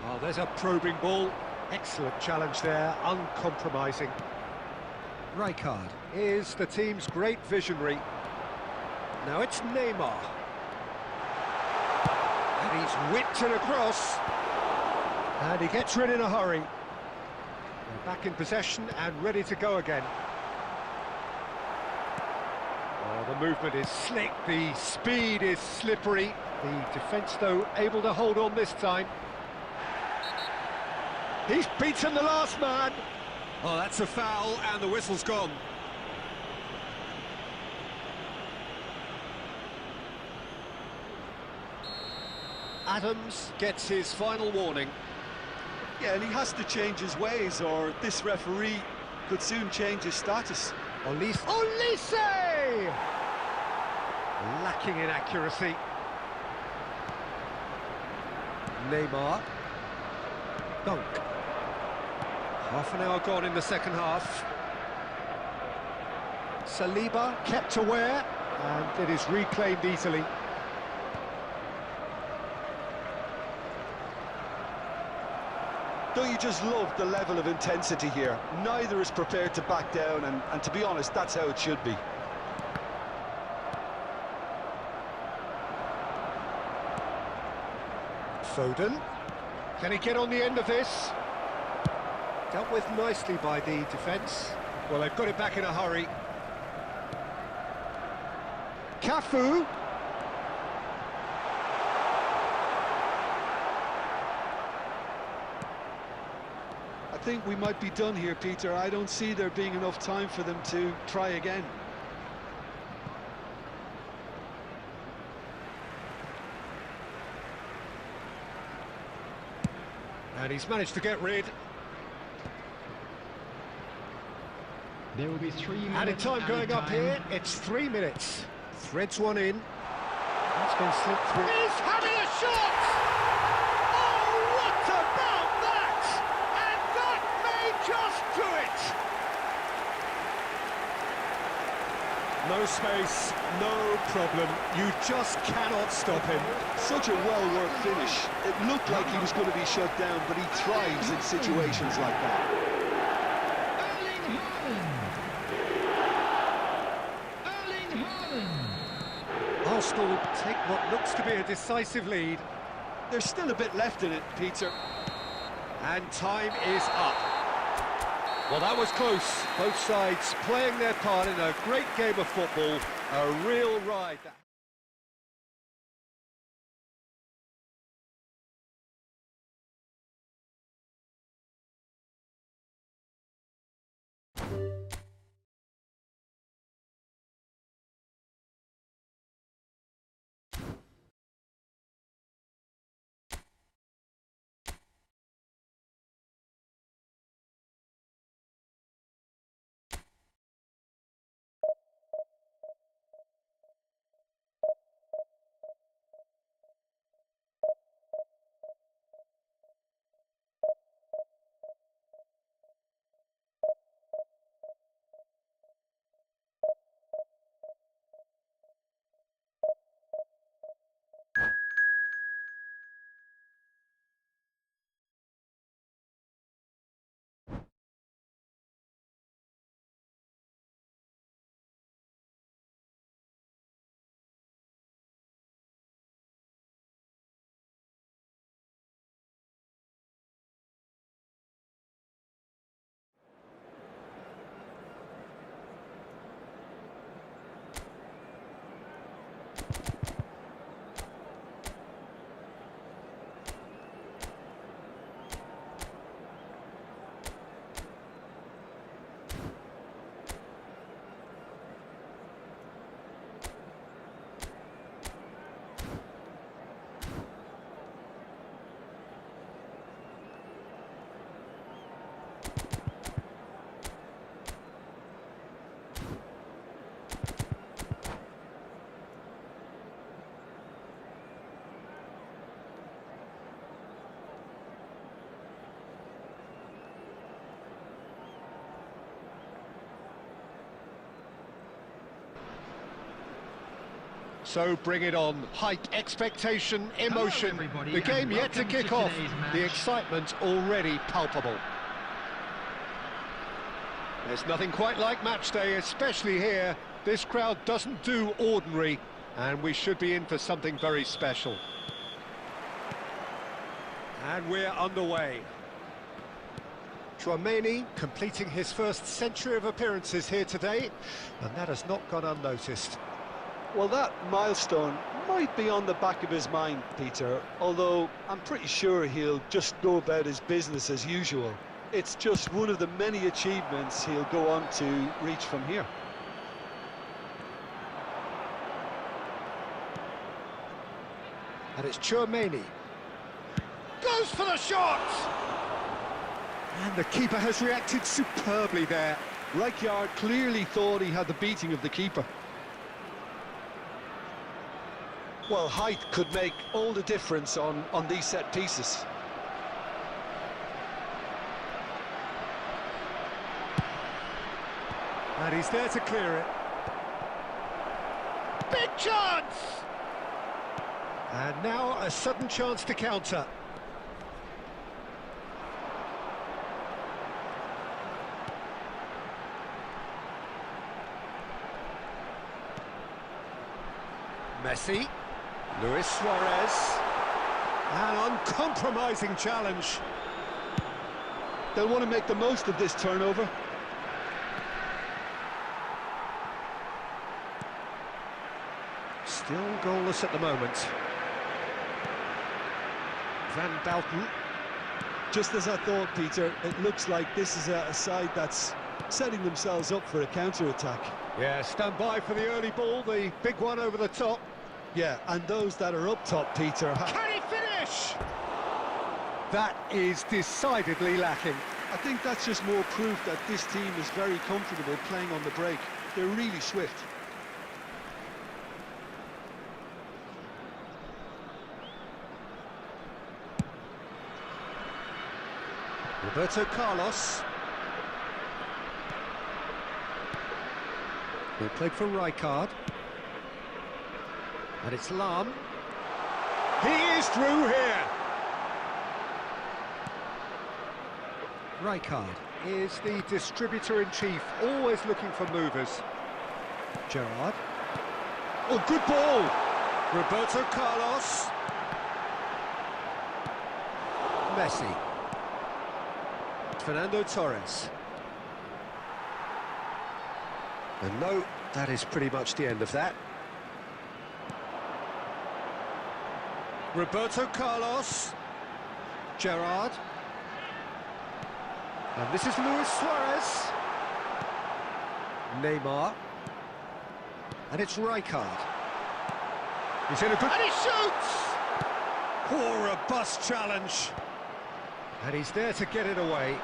Oh, there's a probing ball. Excellent challenge there, uncompromising. Rijkaard is the team's great visionary. Now it's Neymar. And he's whipped it across. And he gets rid in a hurry. They're back in possession and ready to go again. Oh, the movement is slick, the speed is slippery. The defence, though, able to hold on this time. He's beaten the last man. Oh, that's a foul, and the whistle's gone. Adams gets his final warning. Yeah, and he has to change his ways, or this referee could soon change his status. Olise! Lacking in accuracy. Neymar. Dunk. Half an hour gone in the second half. Saliba kept aware, and it is reclaimed easily. Don't you just love the level of intensity here? Neither is prepared to back down, and to be honest, that's how it should be. Foden. Can he get on the end of this? Dealt with nicely by the defence. Well, they've got it back in a hurry. Cafu. I think we might be done here, Peter. I don't see there being enough time for them to try again. And he's managed to get rid. There will be 3 minutes. Added time going up here. It's 3 minutes. Threads one in. That's been slipped through. He's having a shot! Oh, what about that? And that may just do it! No space, no problem. You just cannot stop him. Such a well-worked finish. It looked like he was going to be shut down, but he thrives in situations like that. Arsenal take what looks to be a decisive lead. There's still a bit left in it, Peter. And time is up. Well, that was close. Both sides playing their part in a great game of football. A real ride. So bring it on. Hype, expectation, emotion. Everybody, The game and yet to welcome kick to off. today's match. The excitement already palpable. There's nothing quite like match day, especially here. This crowd doesn't do ordinary, and we should be in for something very special. And we're underway. Chouameni completing his first century of appearances here today, and that has not gone unnoticed. Well, that milestone might be on the back of his mind, Peter, although I'm pretty sure he'll just go about his business as usual. It's just one of the many achievements he'll go on to reach from here. And it's Chouameni. Goes for the shot! And the keeper has reacted superbly there. Rijkaard clearly thought he had the beating of the keeper. Well, height could make all the difference on these set pieces. And he's there to clear it. Big chance! And now a sudden chance to counter. Messi. Luis Suarez. An uncompromising challenge. They'll want to make the most of this turnover. Still goalless at the moment. Van Dalton. Just as I thought, Peter, it looks like this is a side that's setting themselves up for a counter-attack. Yeah, stand by for the early ball, the big one over the top. Yeah, and those that are up top, Peter... Can he finish? That is decidedly lacking. I think that's just more proof that this team is very comfortable playing on the break. They're really swift. Roberto Carlos. They played for Rijkaard. And it's Lam. He is through here. Rijkaard is the distributor-in-chief, always looking for movers. Gerrard. Oh, good ball! Roberto Carlos. Messi. Fernando Torres. And no, that is pretty much the end of that. Roberto Carlos. Gerrard. And this is Luis Suarez. Neymar. And it's Rijkaard. He's in a good... And he shoots! Poor robust challenge. And he's there to get it away.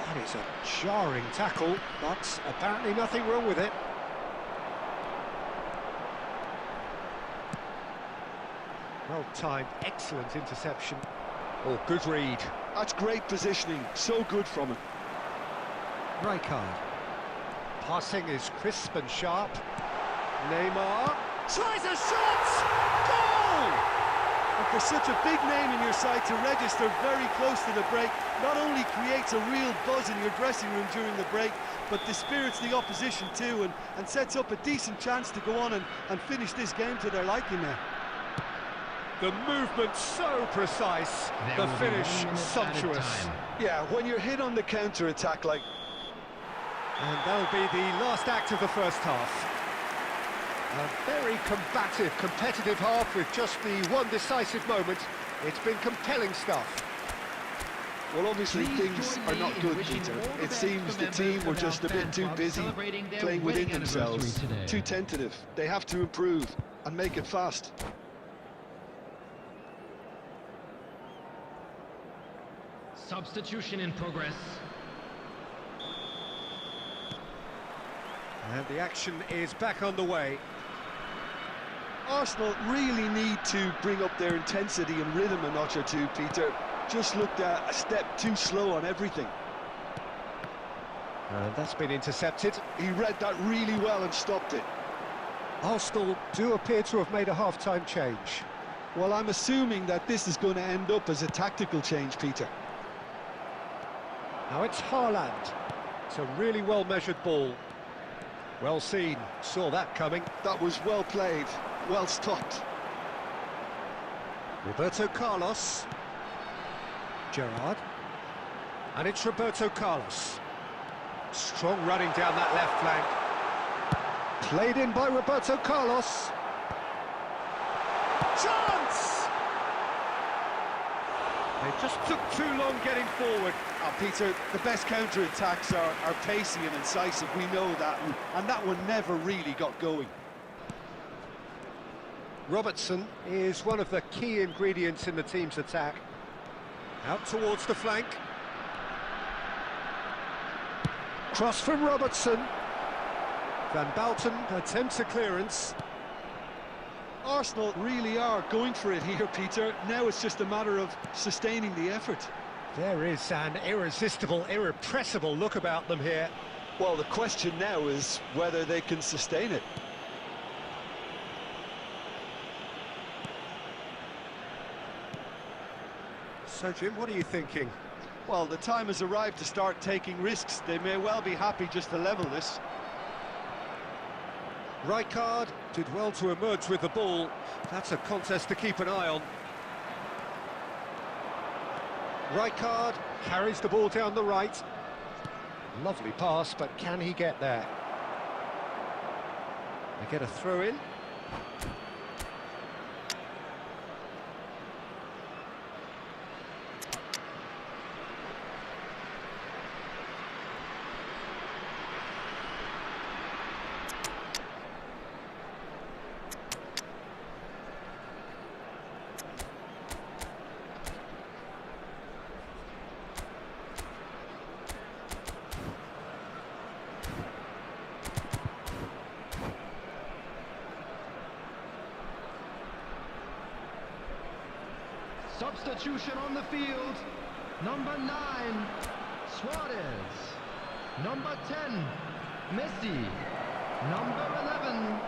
That is a jarring tackle, but apparently nothing wrong with it. Well-timed, excellent interception. Oh, good read. That's great positioning, so good from him. Rijkaard. Passing is crisp and sharp. Neymar tries a shot! Goal! And for such a big name in your side to register very close to the break, not only creates a real buzz in your dressing room during the break, but dispirits the opposition too, and sets up a decent chance to go on and finish this game to their liking now. The movement so precise, the finish sumptuous. Yeah, when you're hit on the counter-attack like... And that'll be the last act of the first half. A very combative, competitive half with just the one decisive moment. It's been compelling stuff. Well, obviously things are not good, Peter. It seems the team were just a bit too busy playing within themselves, too tentative. They have to improve and make it fast. Substitution in progress. And the action is back on the way. Arsenal really need to bring up their intensity and rhythm a notch or two, Peter. Just looked a step too slow on everything. And that's been intercepted. He read that really well and stopped it. Arsenal do appear to have made a half-time change. Well, I'm assuming that this is going to end up as a tactical change, Peter. Now it's Haaland. It's a really well-measured ball. Well seen, saw that coming. That was well played, well stopped. Roberto Carlos. Gerrard. And it's Roberto Carlos. Strong running down that left flank. Played in by Roberto Carlos. Chance! They just took too long getting forward. Oh, Peter, the best counter-attacks are pacey and incisive, we know that, and that one never really got going. Robertson is one of the key ingredients in the team's attack. Out towards the flank. Cross from Robertson. Van Bouten attempts a clearance. Arsenal really are going for it here, Peter. Now it's just a matter of sustaining the effort. There is an irresistible, irrepressible look about them here. Well, the question now is whether they can sustain it. So, Jim, what are you thinking? Well, the time has arrived to start taking risks. They may well be happy just to level this. Rijkaard did well to emerge with the ball. That's a contest to keep an eye on. Rijkaard carries the ball down the right. Lovely pass, but can he get there? They get a throw in. Substitution on the field. Number 9, Suarez. Number 10, Messi. Number 11,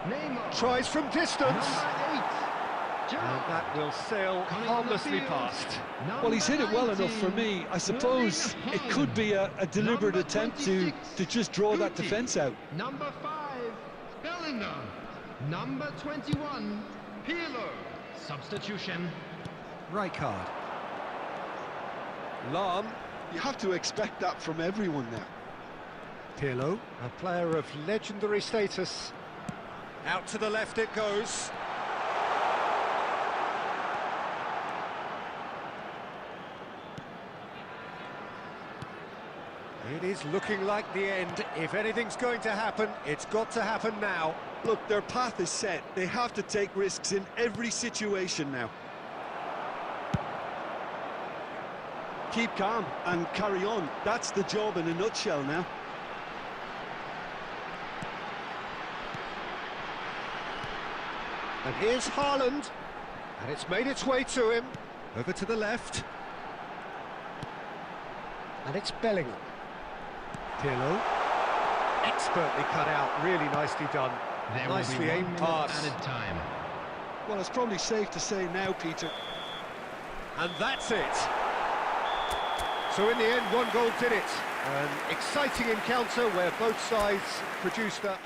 Neymar. Tries from distance. Number 8, And that will sail harmlessly past. Well, he's hit it well enough for me. I suppose it could be a deliberate attempt to just draw that defence out. Number 5, Bellingham. Number 21, Pirlo. Substitution. Rijkaard. Lahm. You have to expect that from everyone now. Pirlo, a player of legendary status. Out to the left it goes. It is looking like the end. If anything's going to happen, it's got to happen now. Look, their path is set. They have to take risks in every situation now. Keep calm and carry on. That's the job in a nutshell now. And here's Haaland. And it's made its way to him. Over to the left. And it's Bellingham. Pirlo. Expertly cut out, really nicely done. There Nicely will be 1 aimed minute pass. added time. Well, it's probably safe to say now, Peter. And that's it. So in the end, 1 goal did it. An exciting encounter where both sides produced a...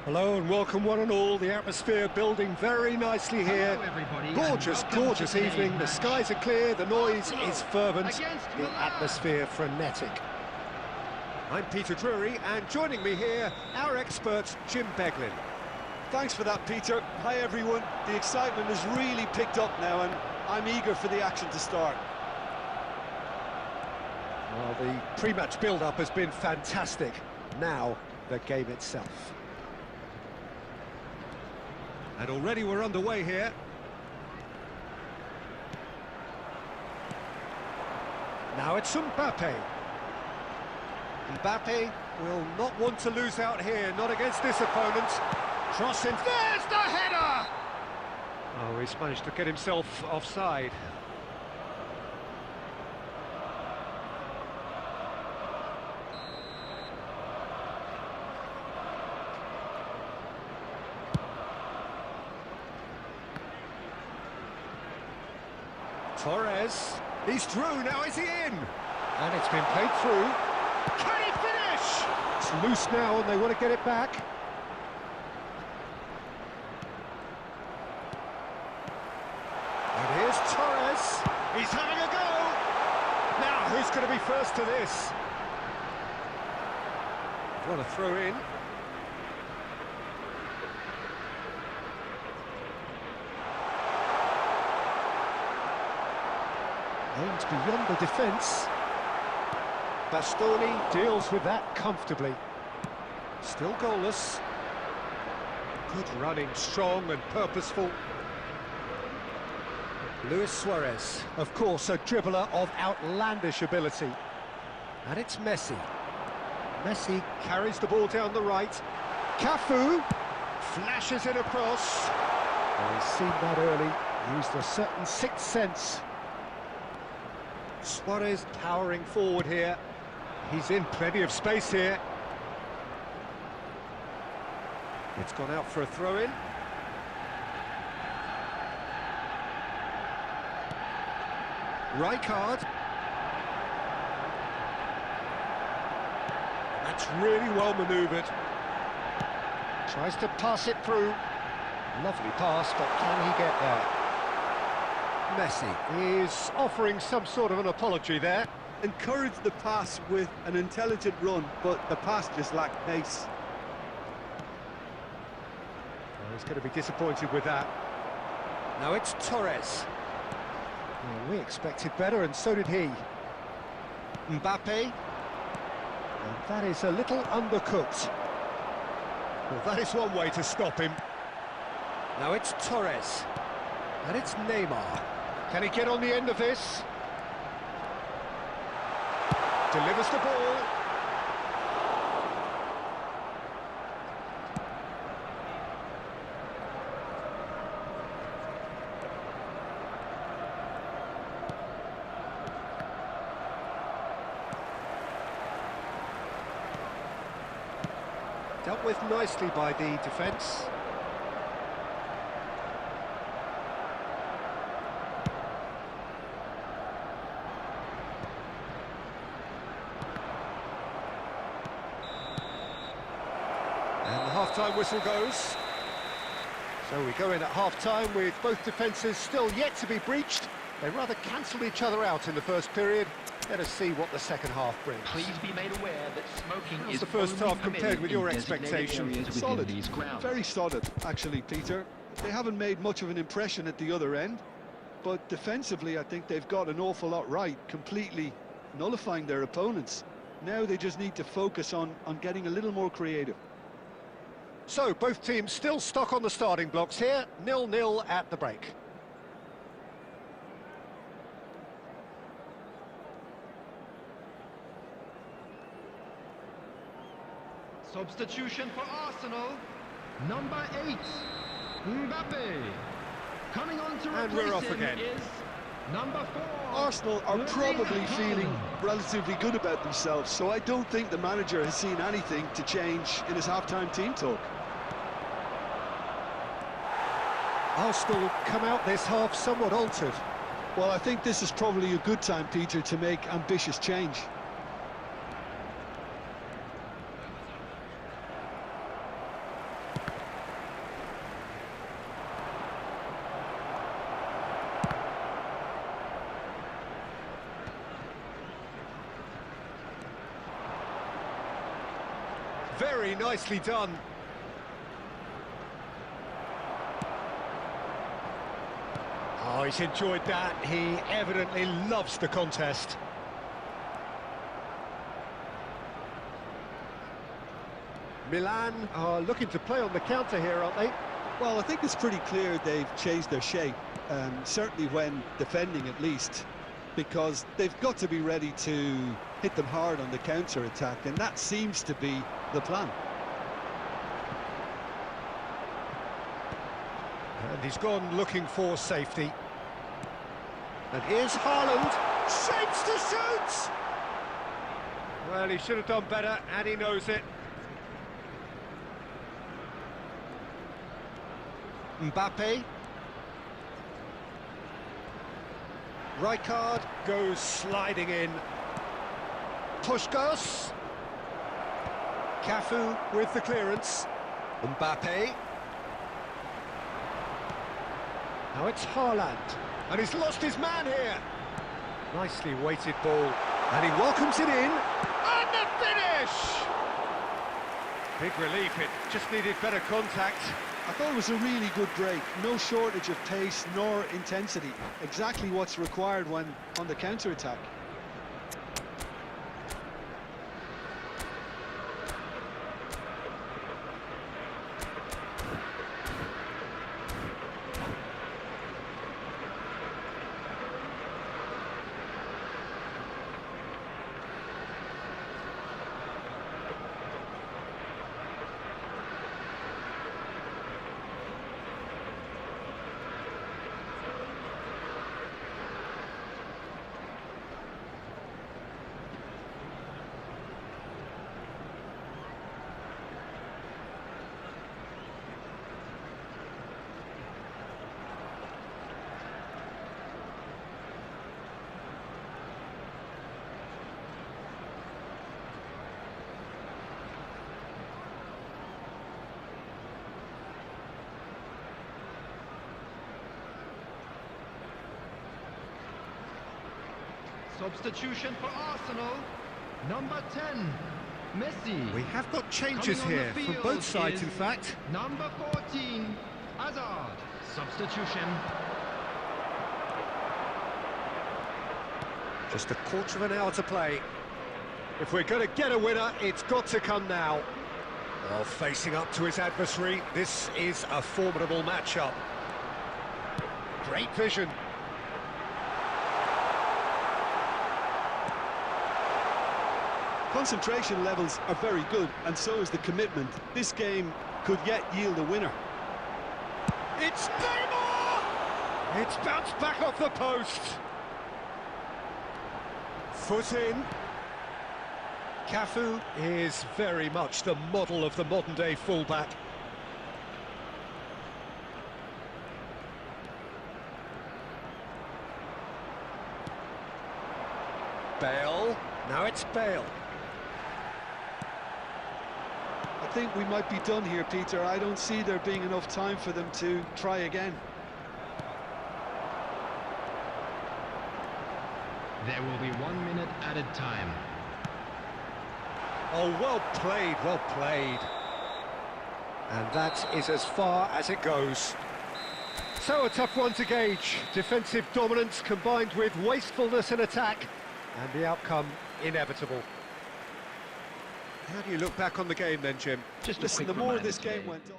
Hello and welcome one and all. The atmosphere building very nicely here. Hello, everybody, Gorgeous, and welcome gorgeous to today's evening. The match. skies are clear, the noise is fervent, Against the Milan. atmosphere frenetic. I'm Peter Drury, and joining me here, our expert, Jim Beglin. Thanks for that, Peter. Hi, everyone. The excitement has really picked up now, and I'm eager for the action to start. Well, the pre-match build-up has been fantastic. Now, the game itself. And already we're underway here. Now it's Mbappe. Mbappe will not want to lose out here, not against this opponent. Crossing, there's the header! Oh, he's managed to get himself offside. Torres, he's through, now is he in? And it's been played through. Can he finish? It's loose now and they want to get it back. And here's Torres, he's having a go! Now, who's going to be first to this? What a throw in. Aims beyond the defence. Bastoni deals with that comfortably. Still goalless. Good running, strong and purposeful. Luis Suarez, of course, a dribbler of outlandish ability. And it's Messi. Messi carries the ball down the right. Cafu flashes it across. Oh, he's seen that early, used a certain sixth sense. Suarez powering forward here. He's in plenty of space here. It's gone out for a throw-in. Rijkaard. That's really well manoeuvred. Tries to pass it through. Lovely pass, but can he get there? Messi is offering some sort of an apology there. Encouraged the pass with an intelligent run, but the pass just lacked pace. Well, he's going to be disappointed with that. Now it's Torres. Well, we expected better, and so did he. Mbappe. And that is a little undercooked. Well, that is one way to stop him. Now it's Torres. And it's Neymar. Can he get on the end of this? Delivers the ball. Dealt with nicely by the defence. And the half-time whistle goes. So we go in at half-time with both defences still yet to be breached. They rather cancelled each other out in the first period. Let us see what the second half brings. Please be made aware that smoking How's is the first only half compared with your expectations? Solid, these grounds. very solid, actually, Peter. They haven't made much of an impression at the other end, but defensively I think they've got an awful lot right, completely nullifying their opponents. Now they just need to focus on getting a little more creative. So both teams still stuck on the starting blocks here, 0-0 at the break. Substitution for Arsenal. Number 8, Mbappe. Coming on to And we're replace off him again. is number 4. Arsenal are Erling probably Haaland. feeling relatively good about themselves, so I don't think the manager has seen anything to change in his half-time team talk. Arsenal come out this half somewhat altered. Well, I think this is probably a good time, Peter, to make ambitious change. Very nicely done. Oh, he's enjoyed that. He evidently loves the contest. Milan are looking to play on the counter here, aren't they? Well, I think it's pretty clear they've changed their shape, certainly when defending at least. because they've got to be ready to hit them hard on the counter-attack, and that seems to be the plan. And he's gone looking for safety. And here's Haaland, shapes to shoot! Well, he should have done better, and he knows it. Mbappe. Rijkaard goes sliding in. Puskás. Cafu with the clearance. Mbappe. Now it's Haaland, and he's lost his man here. Nicely weighted ball, and he welcomes it in, and the finish! Big relief, it just needed better contact. I thought it was a really good break. No shortage of pace nor intensity. Exactly what's required when on the counter-attack. Substitution for Arsenal. Number 10, Messi. We have got changes Coming on here the from field both sides, is in fact. Number 14, Hazard. Substitution. Just a quarter of an hour to play. If we're going to get a winner, it's got to come now. Well, facing up to his adversary, this is a formidable matchup. Great vision. Concentration levels are very good, and so is the commitment. This game could yet yield a winner. It's Neymar! It's bounced back off the post. Foot in. Cafu is very much the model of the modern-day fullback. Bale. Now it's Bale. I think we might be done here, Peter. I don't see there being enough time for them to try again. There will be 1 minute added time. Oh, well played, well played. And that is as far as it goes. So a tough one to gauge. Defensive dominance combined with wastefulness in attack, and the outcome inevitable. How do you look back on the game then, Jim? Just Listen, the more this game went on...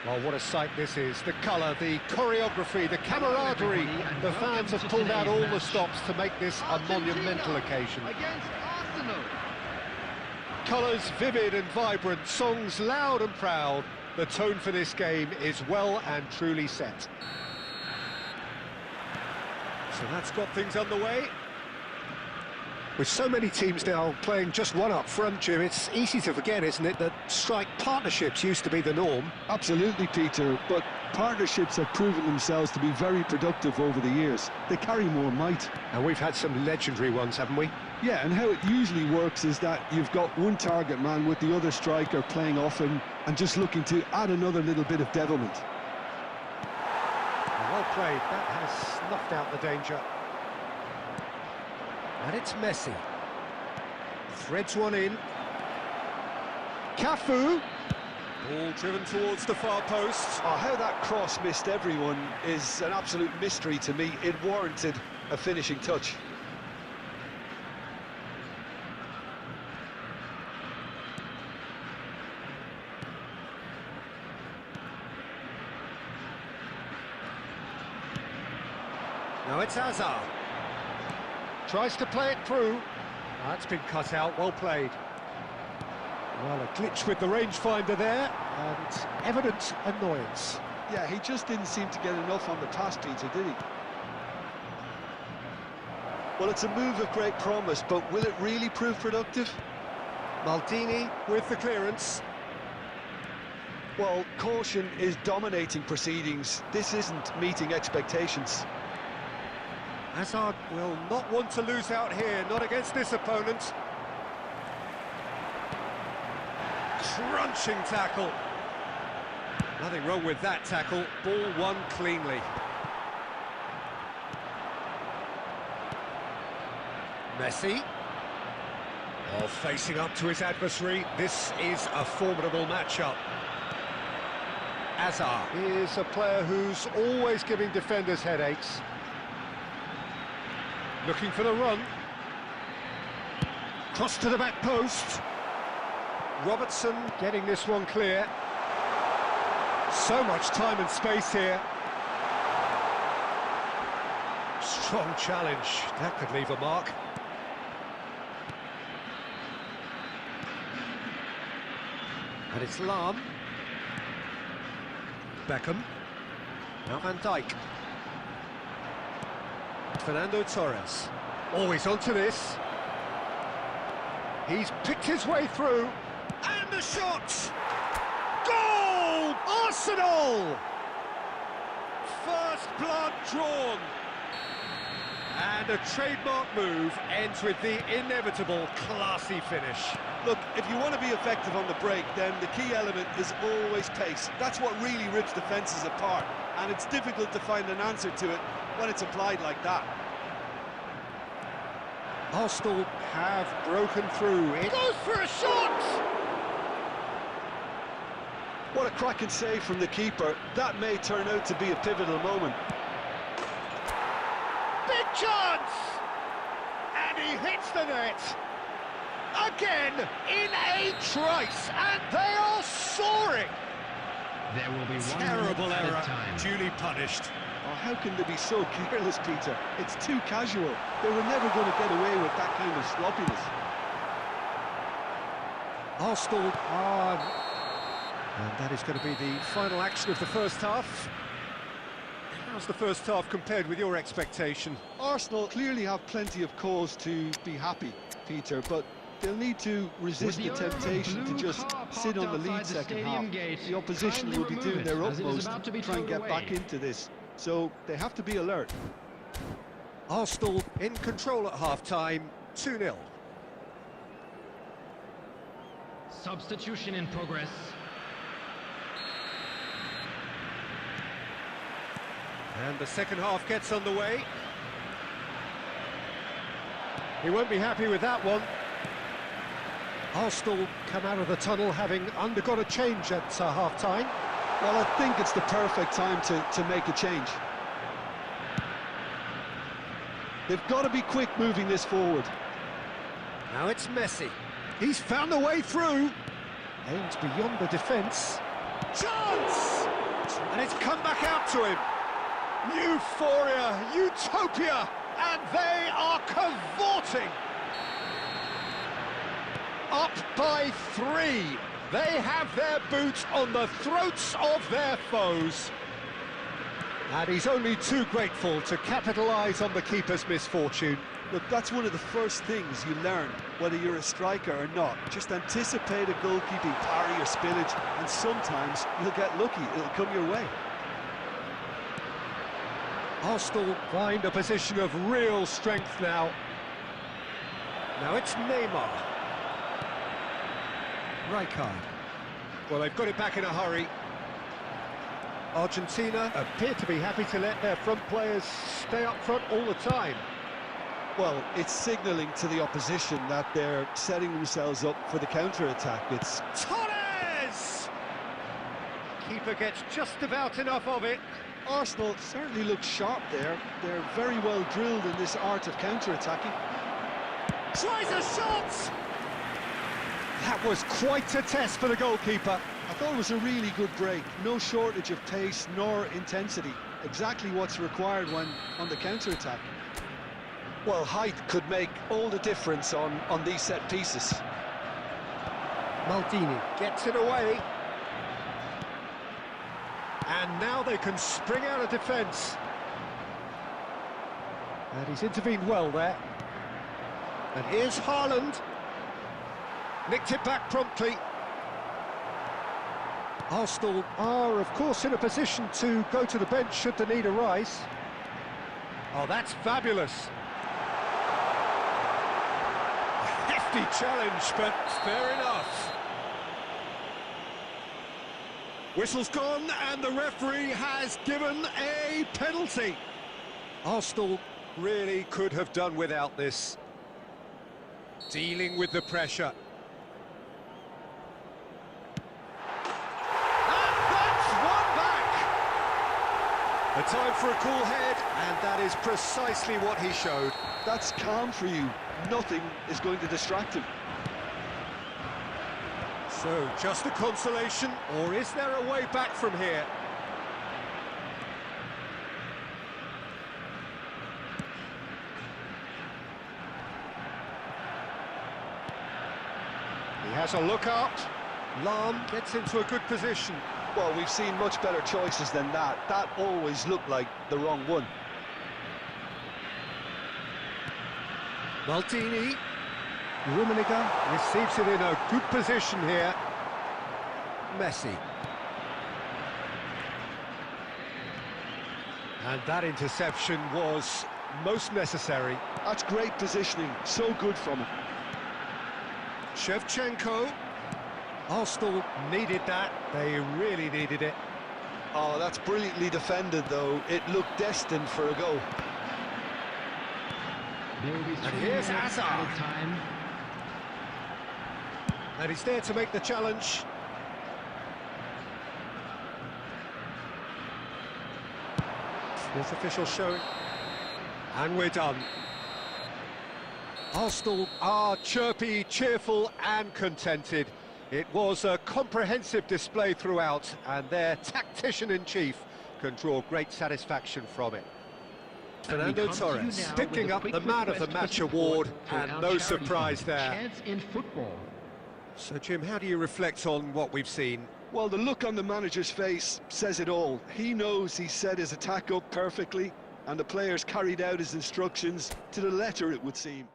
Well, what a sight this is. The colour, the choreography, the camaraderie. The fans have pulled out all the stops to make this a monumental occasion. Against Arsenal. Colours vivid and vibrant, songs loud and proud. The tone for this game is well and truly set. So that's got things underway. With so many teams now playing just one up front, Jim, it's easy to forget, isn't it, that strike partnerships used to be the norm. Absolutely, Peter, but partnerships have proven themselves to be very productive over the years. They carry more might. And we've had some legendary ones, haven't we? Yeah, and how it usually works is that you've got one target man with the other striker playing off him and just looking to add another little bit of devilment. Well played, that has snuffed out the danger. And it's Messi. Threads one in. Cafu. Ball driven towards the far post. Oh, how that cross missed everyone is an absolute mystery to me. It warranted a finishing touch. Now it's Hazard. Tries to play it through. That's been cut out, well played. Well, a glitch with the rangefinder there, and evident annoyance. Yeah, he just didn't seem to get enough on the pass, Peter, did he? Well, it's a move of great promise, but will it really prove productive? Maldini with the clearance. Well, caution is dominating proceedings. This isn't meeting expectations. Hazard will not want to lose out here, not against this opponent. Crunching tackle. Nothing wrong with that tackle. Ball won cleanly. Messi. Oh, facing up to his adversary. This is a formidable matchup. Hazard. He is a player who's always giving defenders headaches. Looking for the run. Cross to the back post. Robertson getting this one clear. So much time and space here. Strong challenge. That could leave a mark. And it's Lahm. Beckham. Now Van Dijk. Fernando Torres. Always onto this. He's picked his way through. And the shot! Goal! Arsenal! First blood drawn. And a trademark move ends with the inevitable classy finish. Look, if you want to be effective on the break, then the key element is always pace. That's what really rips defences apart, and it's difficult to find an answer to it when it's applied like that. Arsenal have broken through. It goes for a shot! What a cracking save from the keeper. That may turn out to be a pivotal moment. Big chance! And he hits the net. Again, in a trice, and they are soaring! There will be one Terrible minute error, at a time. duly punished. Oh, how can they be so careless, Peter? It's too casual. They were never going to get away with that kind of sloppiness. Arsenal are... And that is going to be the final action of the first half. How's the first half compared with your expectation? Arsenal clearly have plenty of cause to be happy, Peter, but they'll need to resist the temptation to just sit on the lead second half. The opposition will be doing their utmost to try and get back into this, so they have to be alert. Arsenal in control at half-time, 2-0. Substitution in progress. And the second half gets underway. He won't be happy with that one. Arsenal come out of the tunnel having undergone a change at half-time. Well, I think it's the perfect time to make a change. They've got to be quick moving this forward. Now it's Messi. He's found a way through. Aims beyond the defence. Chance! And it's come back out to him. Euphoria, utopia, and they are cavorting. Up by 3. They have their boots on the throats of their foes. And he's only too grateful to capitalise on the keeper's misfortune. Look, that's one of the first things you learn, whether you're a striker or not. Just anticipate a goalkeeping parry or spillage, and sometimes you'll get lucky, it'll come your way. Arsenal find a position of real strength now. Now it's Neymar. Rijkaard. Well, they've got it back in a hurry. Argentina appear to be happy to let their front players stay up front all the time. Well, it's signalling to the opposition that they're setting themselves up for the counter-attack. It's Torres! Keeper gets just about enough of it. Arsenal certainly look sharp there. They're very well drilled in this art of counter-attacking. Tries a shot! That was quite a test for the goalkeeper. I thought it was a really good break. No shortage of pace nor intensity. Exactly what's required when on the counter-attack. Well, height could make all the difference on these set pieces. Maldini gets it away. And now they can spring out of defence. And he's intervened well there. And here's Haaland. Nicked it back promptly. Arsenal are, of course, in a position to go to the bench should the need arise. Oh, that's fabulous. A hefty challenge, but fair enough. Whistle's gone, and the referee has given a penalty. Arsenal really could have done without this. Dealing with the pressure. A time for a cool head, and that is precisely what he showed. That's calm for you. Nothing is going to distract him. So, just a consolation, or is there a way back from here? He has a look out. Lahm gets into a good position. Well, we've seen much better choices than that. That always looked like the wrong one. Maldini. Rummenigge receives it in a good position here. Messi. And that interception was most necessary. That's great positioning. So good from him. Shevchenko. Arsenal needed that. They really needed it. Oh, that's brilliantly defended, though. It looked destined for a goal. There will be 3 And here's minutes Hazard. added time. And he's there to make the challenge. Fourth official showing. And we're done. Arsenal are chirpy, cheerful and contented. It was a comprehensive display throughout, and their tactician-in-chief can draw great satisfaction from it. Fernando Torres picking up the Man of the Match award, and no surprise there. Chance in football. So, Jim, how do you reflect on what we've seen? Well, the look on the manager's face says it all. He knows he set his attack up perfectly, and the players carried out his instructions to the letter, it would seem.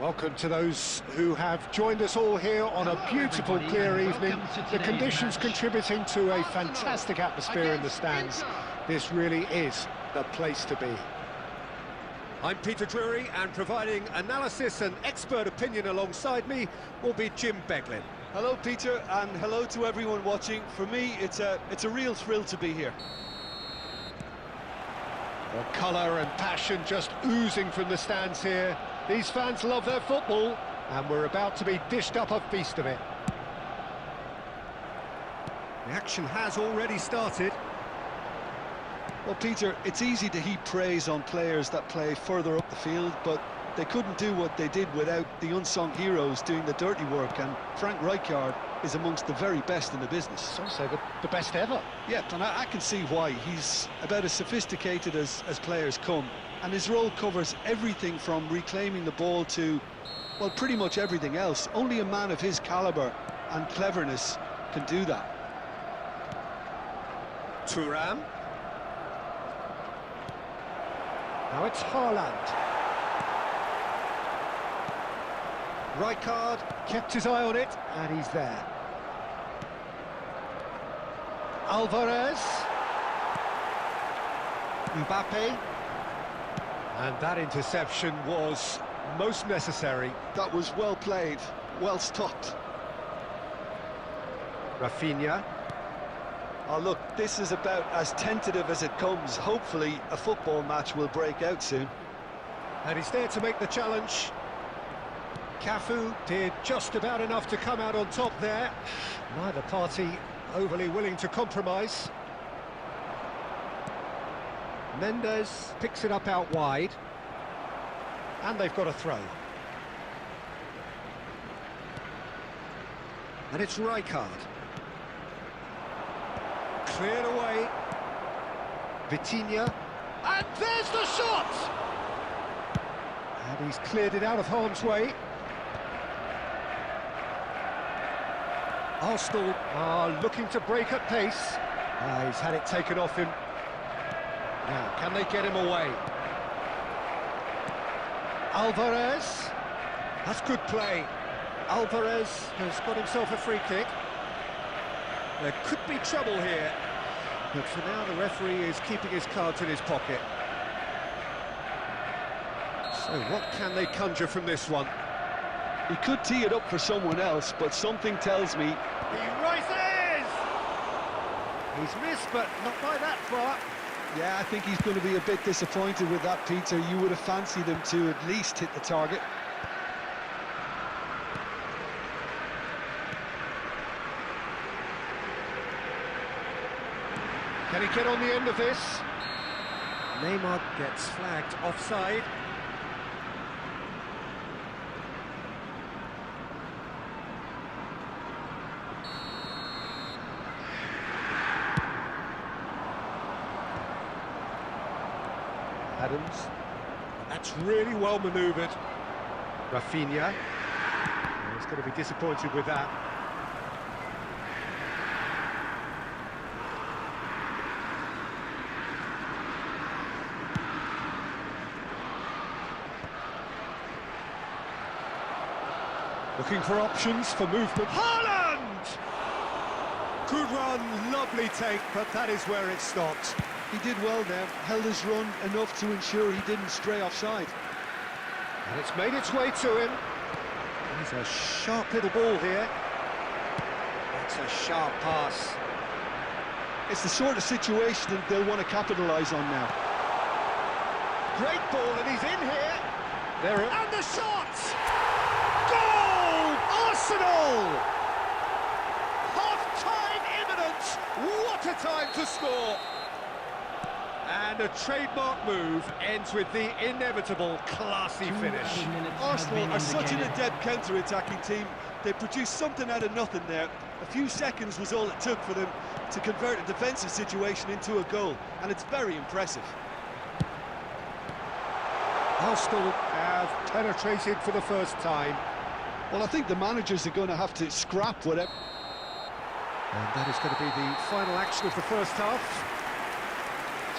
Welcome to those who have joined us all here on a beautiful, everybody, clear and evening. welcome to The today's conditions match. contributing to a fantastic atmosphere in the stands. This really is the place to be. I'm Peter Drury, and providing analysis and expert opinion alongside me will be Jim Beglin. Hello, Peter, and hello to everyone watching. For me, it's a real thrill to be here. The colour and passion just oozing from the stands here. These fans love their football, and we're about to be dished up a feast of it. The action has already started. Well, Peter, it's easy to heap praise on players that play further up the field, but they couldn't do what they did without the unsung heroes doing the dirty work, and Frank Rijkaard is amongst the very best in the business. Some say the best ever. Yeah, and I can see why. He's about as sophisticated as players come, and his role covers everything from reclaiming the ball to, well, pretty much everything else. Only a man of his calibre and cleverness can do that. Thuram. Now it's Haaland. Rijkaard kept his eye on it, and he's there. Alvarez. Mbappe. And that interception was most necessary. That was well played, well stopped. Rafinha. Oh, look, this is about as tentative as it comes. Hopefully, a football match will break out soon. And he's there to make the challenge. Cafu did just about enough to come out on top there. Neither party overly willing to compromise. Mendes picks it up out wide. And they've got a throw. And it's Rijkaard. Cleared away. Vitinha. And there's the shot! And he's cleared it out of harm's way. Arsenal are looking to break at pace. He's had it taken off him. Now, can they get him away? Alvarez. That's good play. Alvarez has got himself a free kick. There could be trouble here. But for now, the referee is keeping his cards in his pocket. So what can they conjure from this one? He could tee it up for someone else, but something tells me... He rises! He's missed, but not by that far. Yeah, I think he's going to be a bit disappointed with that, Peter. You would have fancied him to at least hit the target. Can he get on the end of this? Neymar gets flagged offside. Adams. That's really well manoeuvred. Rafinha. He's going to be disappointed with that. Looking for options for movement. Haaland! Good run, lovely take, but that is where it stopped. He did well there, held his run enough to ensure he didn't stray offside. And it's made its way to him. He's a sharp little ball here. That's a sharp pass. It's the sort of situation that they'll want to capitalise on now. Great ball, and he's in here. And the shot! Goal! Arsenal! Half-time imminent. What a time to score! And a trademark move ends with the inevitable classy finish. Arsenal are such an adept counter-attacking team. They produced something out of nothing there. A few seconds was all it took for them to convert a defensive situation into a goal, and it's very impressive. Arsenal have penetrated for the first time. Well, I think the managers are going to have to scrap whatever. And that is going to be the final action of the first half.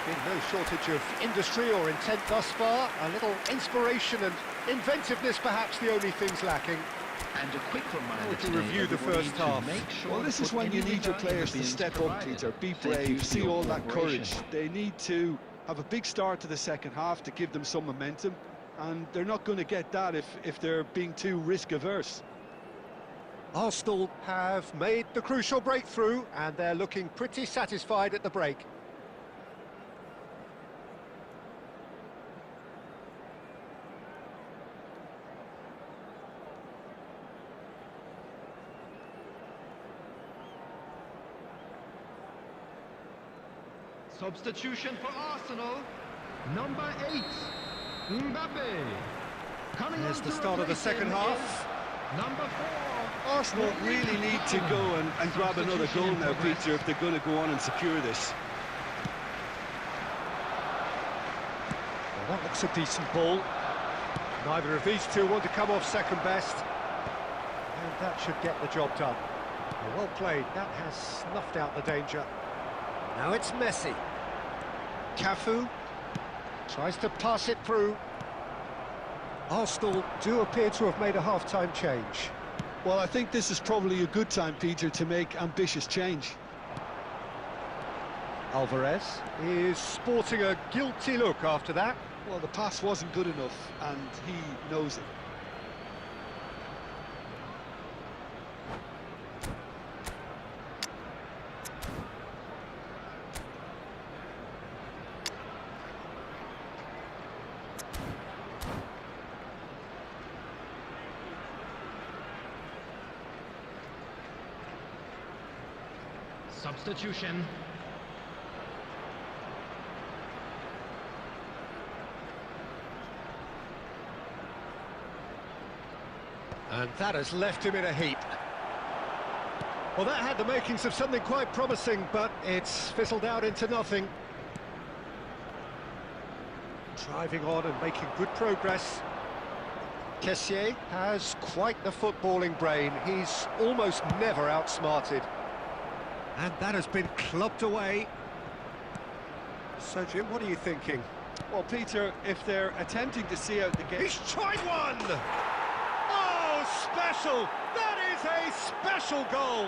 been no shortage of industry or intent thus far. A little inspiration and inventiveness, perhaps the only things lacking. And a quick reminder To review the first half. Well, this is when you need your players to step up, Peter. Be brave, see all that courage. They need to have a big start to the second half to give them some momentum, and they're not going to get that if they're being too risk-averse. Arsenal have made the crucial breakthrough, and they're looking pretty satisfied at the break. Substitution for Arsenal. Number 8, Mbappe. Coming There's on the to start of the replace second him half. is Number 4. Arsenal really need to go and grab another goal now, Peter, if they're going to go on and secure this. Well, that looks a decent ball. Neither of these two want to come off second best. And that should get the job done. Well played, that has snuffed out the danger. Now it's Messi. Cafu tries to pass it through. Arsenal do appear to have made a half-time change. Well, I think this is probably a good time, Peter, to make ambitious change. Alvarez is sporting a guilty look after that. Well, the pass wasn't good enough, and he knows it. Substitution. And that has left him in a heap. Well, that had the makings of something quite promising, but it's fizzled out into nothing. Driving on and making good progress. Kessié has quite the footballing brain. He's almost never outsmarted. And that has been clubbed away. So, Jim, what are you thinking? Well, Peter, if they're attempting to see out the game... He's tried one! Oh, special! That is a special goal!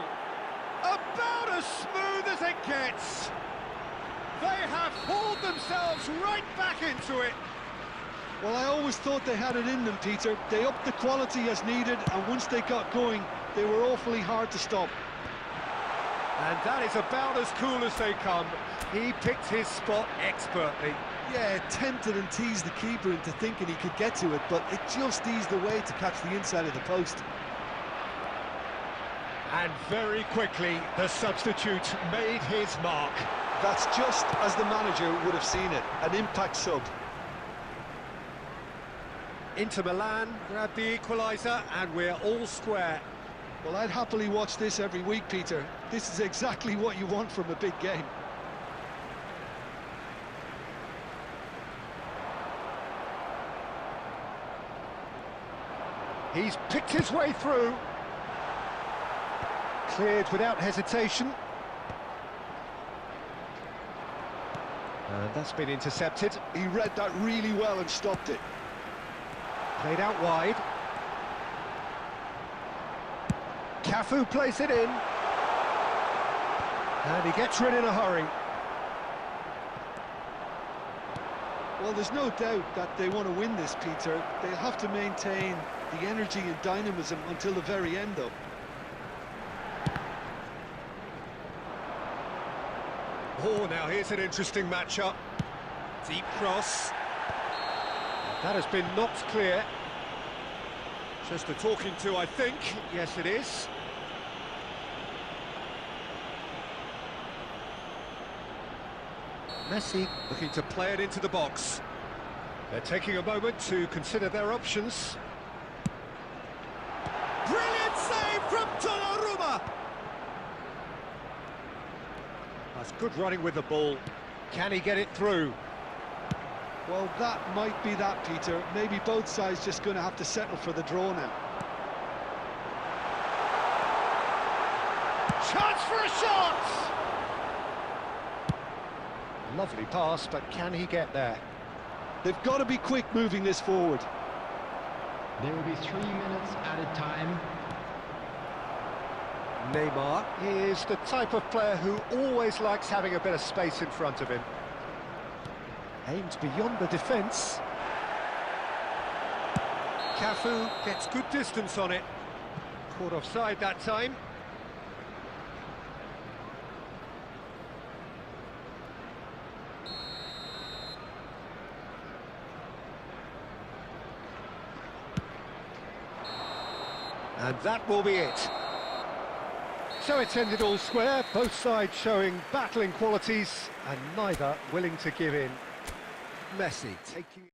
About as smooth as it gets! They have hauled themselves right back into it! Well, I always thought they had it in them, Peter. They upped the quality as needed, and once they got going, they were awfully hard to stop. And that is about as cool as they come. He picked his spot expertly. Yeah, tempted and teased the keeper into thinking he could get to it, but it just eased away to catch the inside of the post. And very quickly, the substitute made his mark. That's just as the manager would have seen it, an impact sub. Inter Milan grabbed the equaliser, and we're all square. Well, I'd happily watch this every week, Peter. This is exactly what you want from a big game. He's picked his way through. Cleared without hesitation. And that's been intercepted. He read that really well and stopped it. Played out wide. Cafu plays it in. And he gets rid in a hurry. Well, there's no doubt that they want to win this, Peter. They'll have to maintain the energy and dynamism until the very end, though. Oh, now here's an interesting matchup. Deep cross. That has been knocked clear. Just a talking to, I think. Yes, it is. Messi looking to play it into the box. They're taking a moment to consider their options. Brilliant save from Donnarumma! That's good running with the ball. Can he get it through? Well, that might be that, Peter. Maybe both sides just going to have to settle for the draw now. Chance for a shot! Lovely pass, but can he get there? They've got to be quick moving this forward. There will be 3 minutes added time. Neymar is the type of player who always likes having a bit of space in front of him. Aimed beyond the defence. Cafu gets good distance on it. Caught offside that time. And that will be it. So it's ended all square, both sides showing battling qualities and neither willing to give in. Messi taking...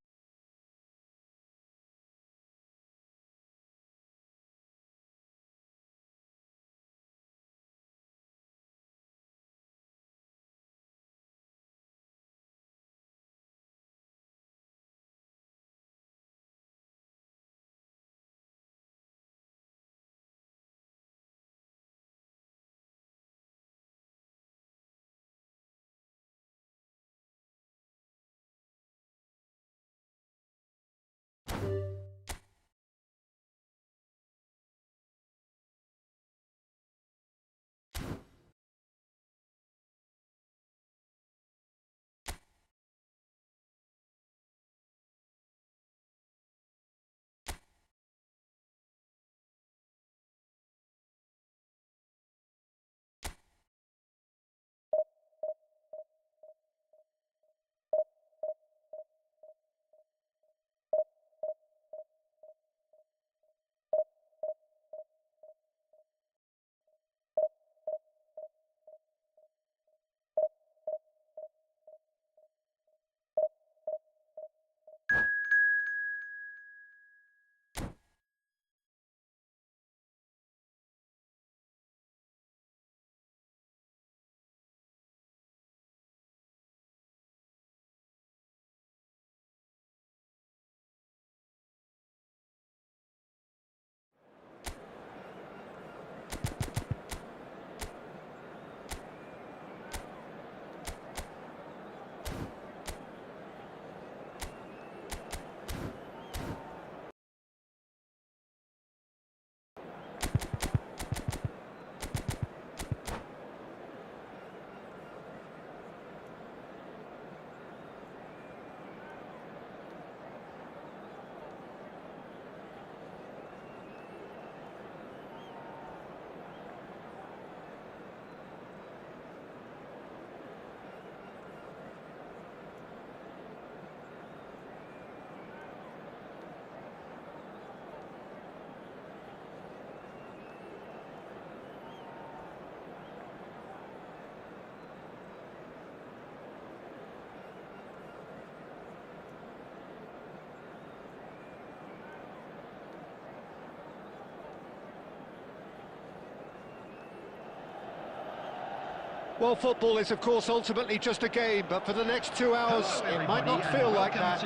Well, football is, of course, ultimately just a game, but for the next 2 hours, Hello, it might not feel like that.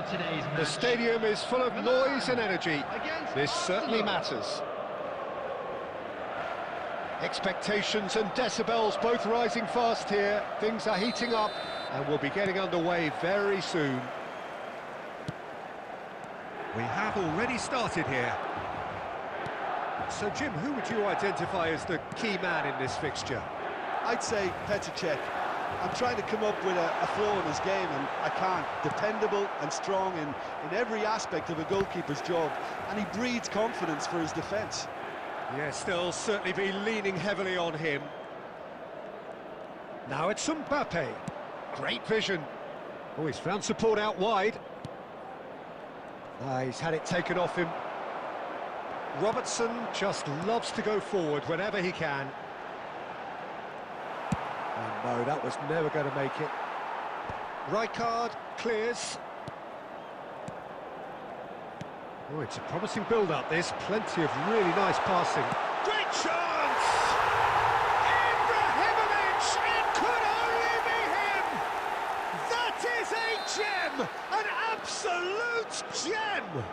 The stadium is full of noise and energy. This certainly matters. Expectations and decibels both rising fast here. Things are heating up, and we'll be getting underway very soon. We have already started here. So, Jim, who would you identify as the key man in this fixture? I'd say Petr Cech. I'm trying to come up with a flow in his game and I can't. Dependable and strong in every aspect of a goalkeeper's job, and he breeds confidence for his defence. Yes, they'll certainly be leaning heavily on him. Now it's Mbappe. Great vision. Oh, he's found support out wide. He's had it taken off him. Robertson just loves to go forward whenever he can. Oh, no, that was never going to make it. Rijkaard clears. Oh, it's a promising build-up, this. Plenty of really nice passing. Great chance! Ibrahimovic! It could only be him! That is a gem! An absolute gem!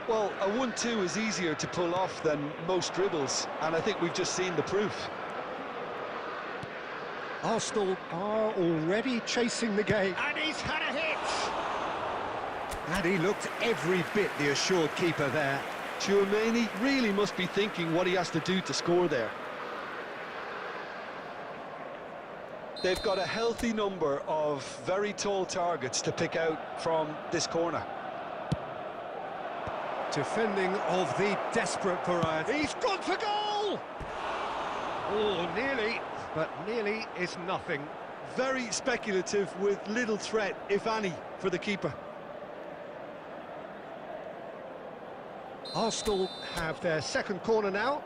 Well, a 1-2 is easier to pull off than most dribbles, and I think we've just seen the proof. Arsenal are already chasing the game. And he's had a hit! And he looked every bit the assured keeper there. Tchouaméni really must be thinking what he has to do to score there. They've got a healthy number of very tall targets to pick out from this corner. Defending of the desperate variety. He's gone for goal! Oh, nearly, but nearly is nothing. Very speculative with little threat, if any, for the keeper. Arsenal have their second corner now.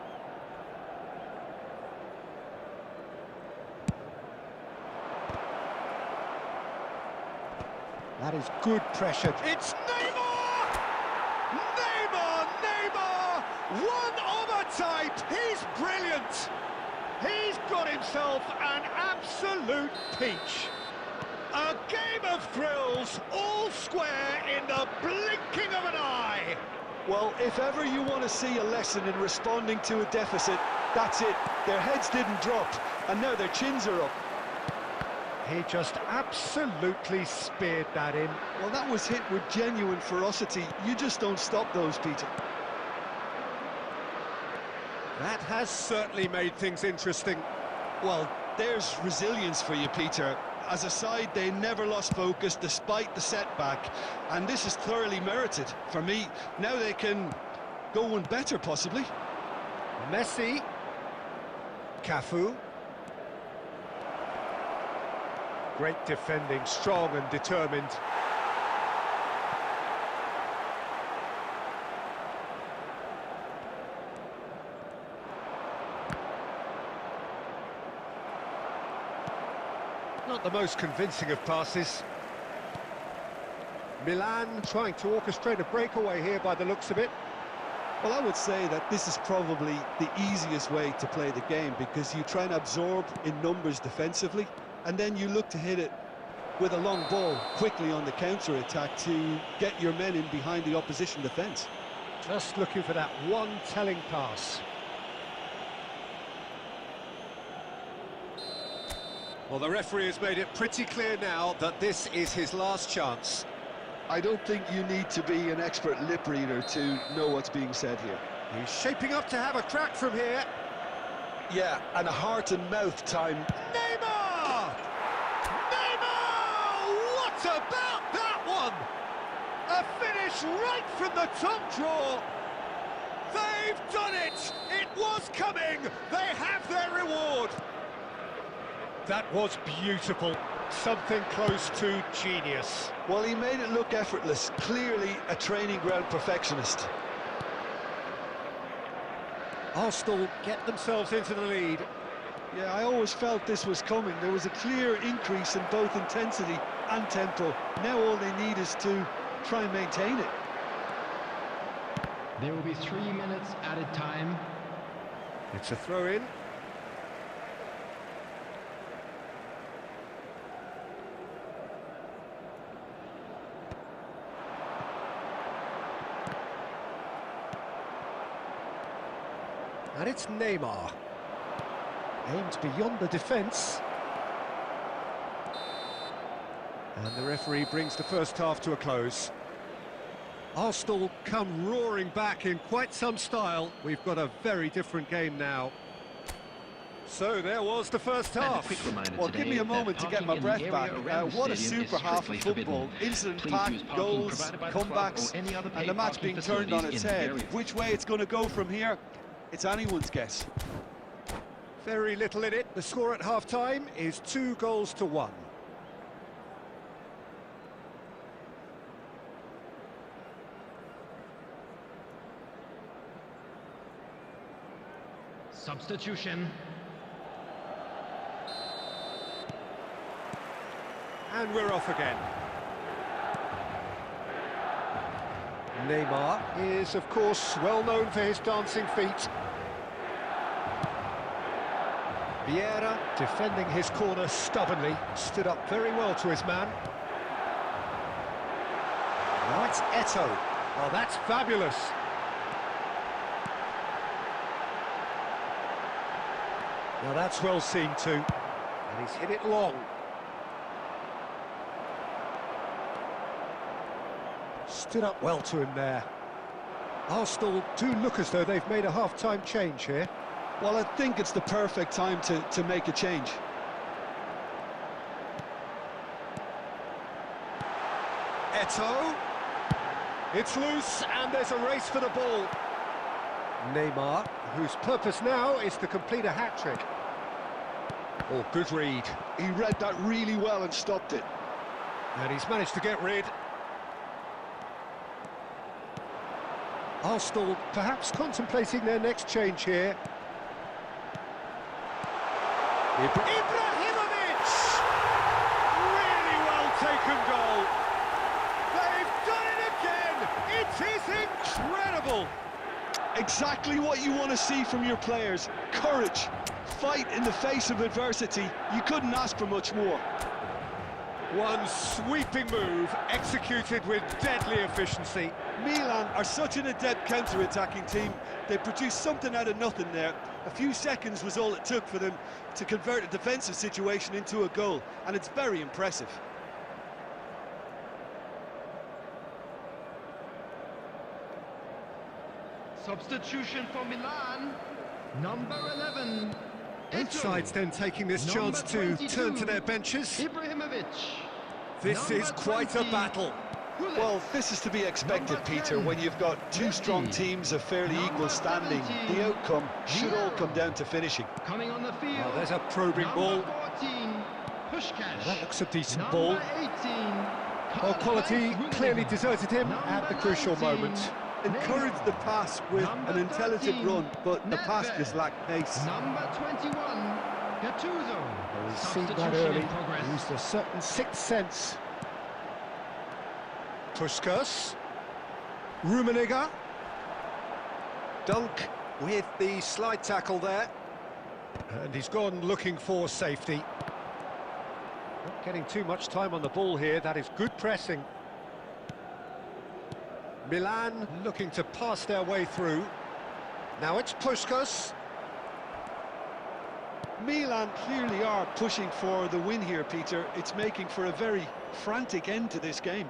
That is good pressure. It's Neymar! Neymar! One of a type! He's brilliant! He's got himself an absolute peach. A game of thrills, all square in the blinking of an eye. Well, if ever you want to see a lesson in responding to a deficit, that's it. Their heads didn't drop, and now their chins are up. He just absolutely speared that in. Well, that was hit with genuine ferocity. You just don't stop those, Peter. That has certainly made things interesting. Well, there's resilience for you, Peter. As a side, they never lost focus despite the setback, and this is thoroughly merited. For me, now they can go one better, possibly. Messi. Cafu. Great defending, strong and determined. Not the most convincing of passes. Milan trying to orchestrate a breakaway here by the looks of it. Well, I would say that this is probably the easiest way to play the game, because you try and absorb in numbers defensively, and then you look to hit it with a long ball quickly on the counter-attack to get your men in behind the opposition defence. Just looking for that one telling pass. Well, the referee has made it pretty clear now that this is his last chance. I don't think you need to be an expert lip reader to know what's being said here. He's shaping up to have a crack from here. Yeah, and a heart and mouth time. Neymar! Neymar! What about that one? A finish right from the top draw. They've done it! It was coming! They have their reward! That was beautiful. Something close to genius. Well, he made it look effortless. Clearly a training ground perfectionist. Arsenal get themselves into the lead. Yeah, I always felt this was coming. There was a clear increase in both intensity and tempo. Now all they need is to try and maintain it. There will be 3 minutes added time. It's a throw-in. And it's Neymar. Aimed beyond the defence. And the referee brings the first half to a close. Arsenal come roaring back in quite some style. We've got a very different game now. So there was the first half. Well, give me a moment to get my breath back. What a super half of football. Incident-packed, goals, comebacks, and the match being turned on its head. Which way it's going to go from here, it's anyone's guess. Very little in it. The score at half-time is 2-1. Substitution. And we're off again. Neymar is, of course, well known for his dancing feet. Vieira, defending his corner stubbornly, stood up very well to his man. Now it's Eto'o. Oh, that's fabulous. Now that's well seen too. And he's hit it long. Stood up well to him there. Arsenal do look as though they've made a half-time change here. Well, I think it's the perfect time to make a change. Eto'o. It's loose, and there's a race for the ball. Neymar, whose purpose now is to complete a hat-trick. Oh, good read. He read that really well and stopped it. And he's managed to get rid. Arsenal perhaps contemplating their next change here. Ibrahimovic! Really well taken goal. They've done it again! It is incredible! Exactly what you want to see from your players. Courage, fight in the face of adversity. You couldn't ask for much more. One sweeping move, executed with deadly efficiency. Milan are such an adept counter-attacking team. They produced something out of nothing there. A few seconds was all it took for them to convert a defensive situation into a goal, and it's very impressive. Substitution for Milan, number 11. Both sides then taking this chance to turn to their benches. Ibrahimovic. This is quite a battle. Well, this is to be expected, Peter, when you've got two strong teams of fairly equal standing. The outcome should all come down to finishing. Coming on the field. Oh, there's a probing ball. 14, Pushkash. That looks a decent ball. 18, Well, quality clearly deserted him at the crucial moment. Encouraged the pass with an intelligent run, but the pass just lacked pace. Number 21, Gattuso. Well, we've seen that Substitution early. in progress. Used a certain sixth sense. Puskás. Rummenigge. Dunk with the slide tackle there. And he's gone looking for safety. Not getting too much time on the ball here. That is good pressing. Milan looking to pass their way through. Now it's Puskás. Milan clearly are pushing for the win here, Peter. It's making for a very frantic end to this game.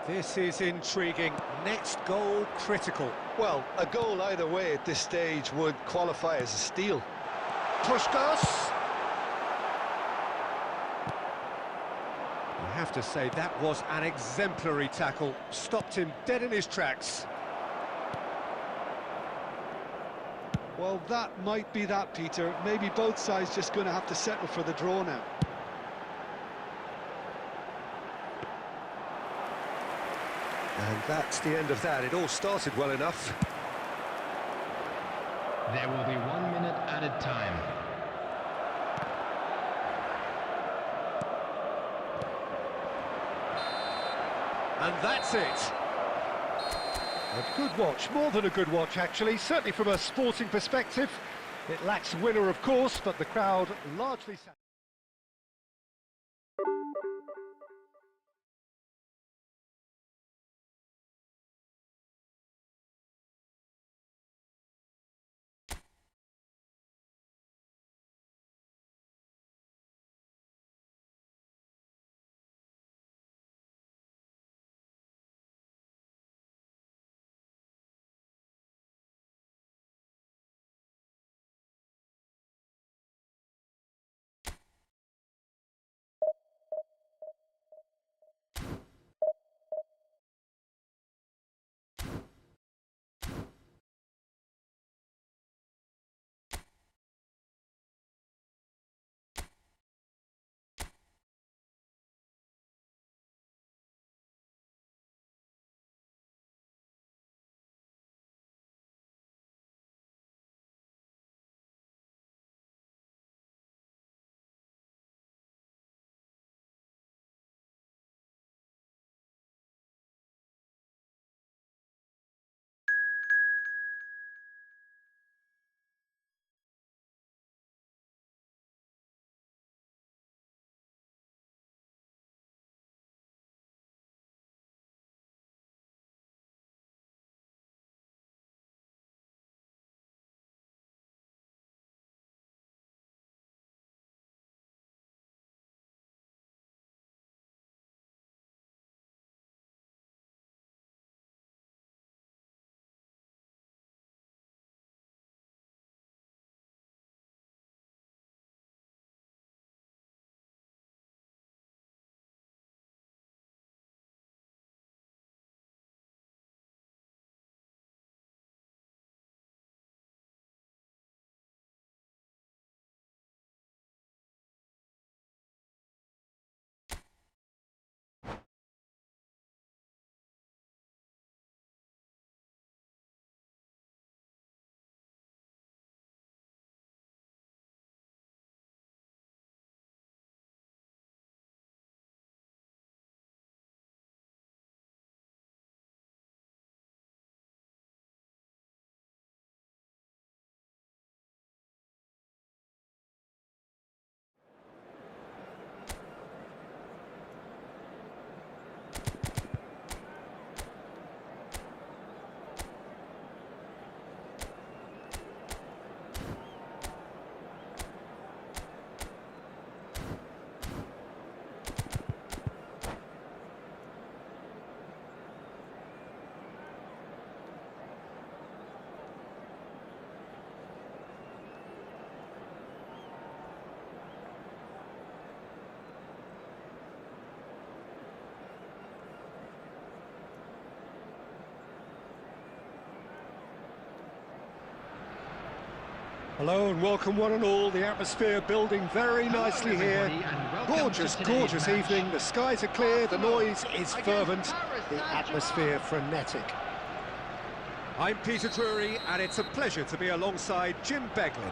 This is intriguing. Next goal critical. Well, a goal either way at this stage would qualify as a steal. Puskás. I have to say that was an exemplary tackle. Stopped him dead in his tracks. Well, that might be that, Peter. Maybe both sides just going to have to settle for the draw now. And that's the end of that. It all started well enough. There will be 1 minute added time. And that's it. A good watch, more than a good watch actually, certainly from a sporting perspective. It lacks winner, of course, but the crowd largely... Hello and welcome one and all. The atmosphere building very nicely here. Gorgeous, gorgeous evening. The skies are clear, the noise is fervent, the atmosphere frenetic. I'm Peter Drury and it's a pleasure to be alongside Jim Beglin.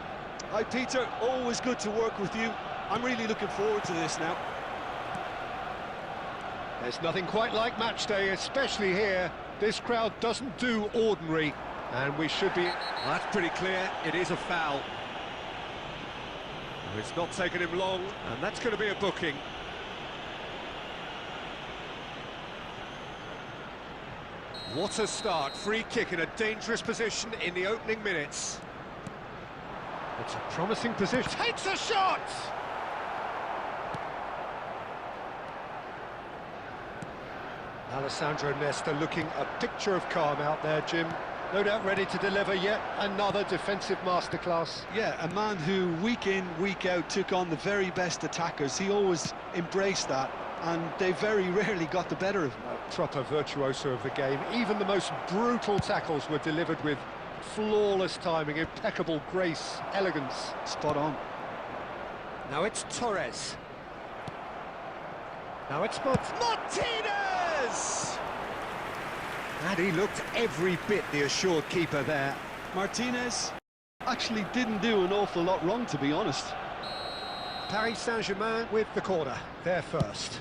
Hi Peter, always good to work with you. I'm really looking forward to this now. There's nothing quite like match day, especially here. This crowd doesn't do ordinary, and we should be... That's pretty clear, it is a foul. It's not taken him long, and that's going to be a booking. What a start, free kick in a dangerous position in the opening minutes. It's a promising position. Takes a shot! Alessandro Nesta looking a picture of calm out there, Jim. No doubt ready to deliver yet another defensive masterclass. Yeah, a man who week in, week out took on the very best attackers. He always embraced that, and they very rarely got the better of him. A proper virtuoso of the game. Even the most brutal tackles were delivered with flawless timing, impeccable grace, elegance. Spot on. Now it's Torres. Now it's Martinez! And he looked every bit the assured keeper there. Martinez actually didn't do an awful lot wrong, to be honest. Paris Saint-Germain with the corner, there first.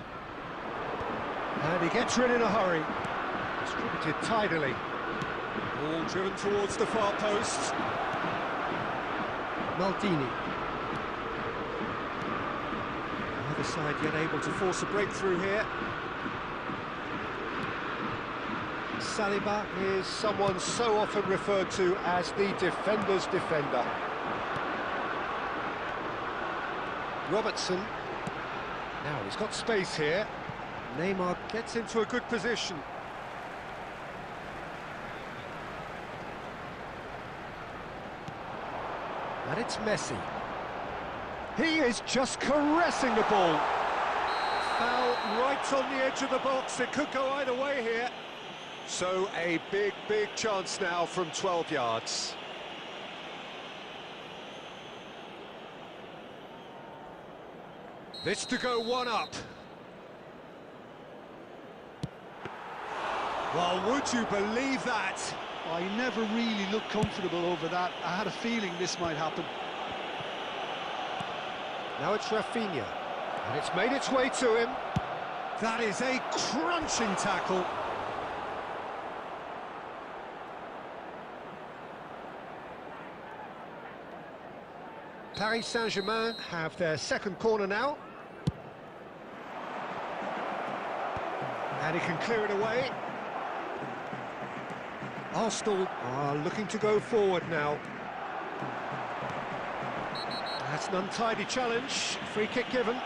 And he gets rid in a hurry. Distributed tidily. Ball driven towards the far post. Maldini. Either side yet able to force a breakthrough here. Saliba is someone so often referred to as the defender's defender. Robertson. Now he's got space here. Neymar gets into a good position. And it's Messi. He is just caressing the ball. Foul right on the edge of the box. It could go either way here. So a big, big chance now from 12 yards. This to go one up. Well, would you believe that? I never really looked comfortable over that. I had a feeling this might happen. Now it's Rafinha, and it's made its way to him. That is a crunching tackle. Paris Saint-Germain have their second corner now. And he can clear it away. Arsenal are looking to go forward now. That's an untidy challenge. Free kick given.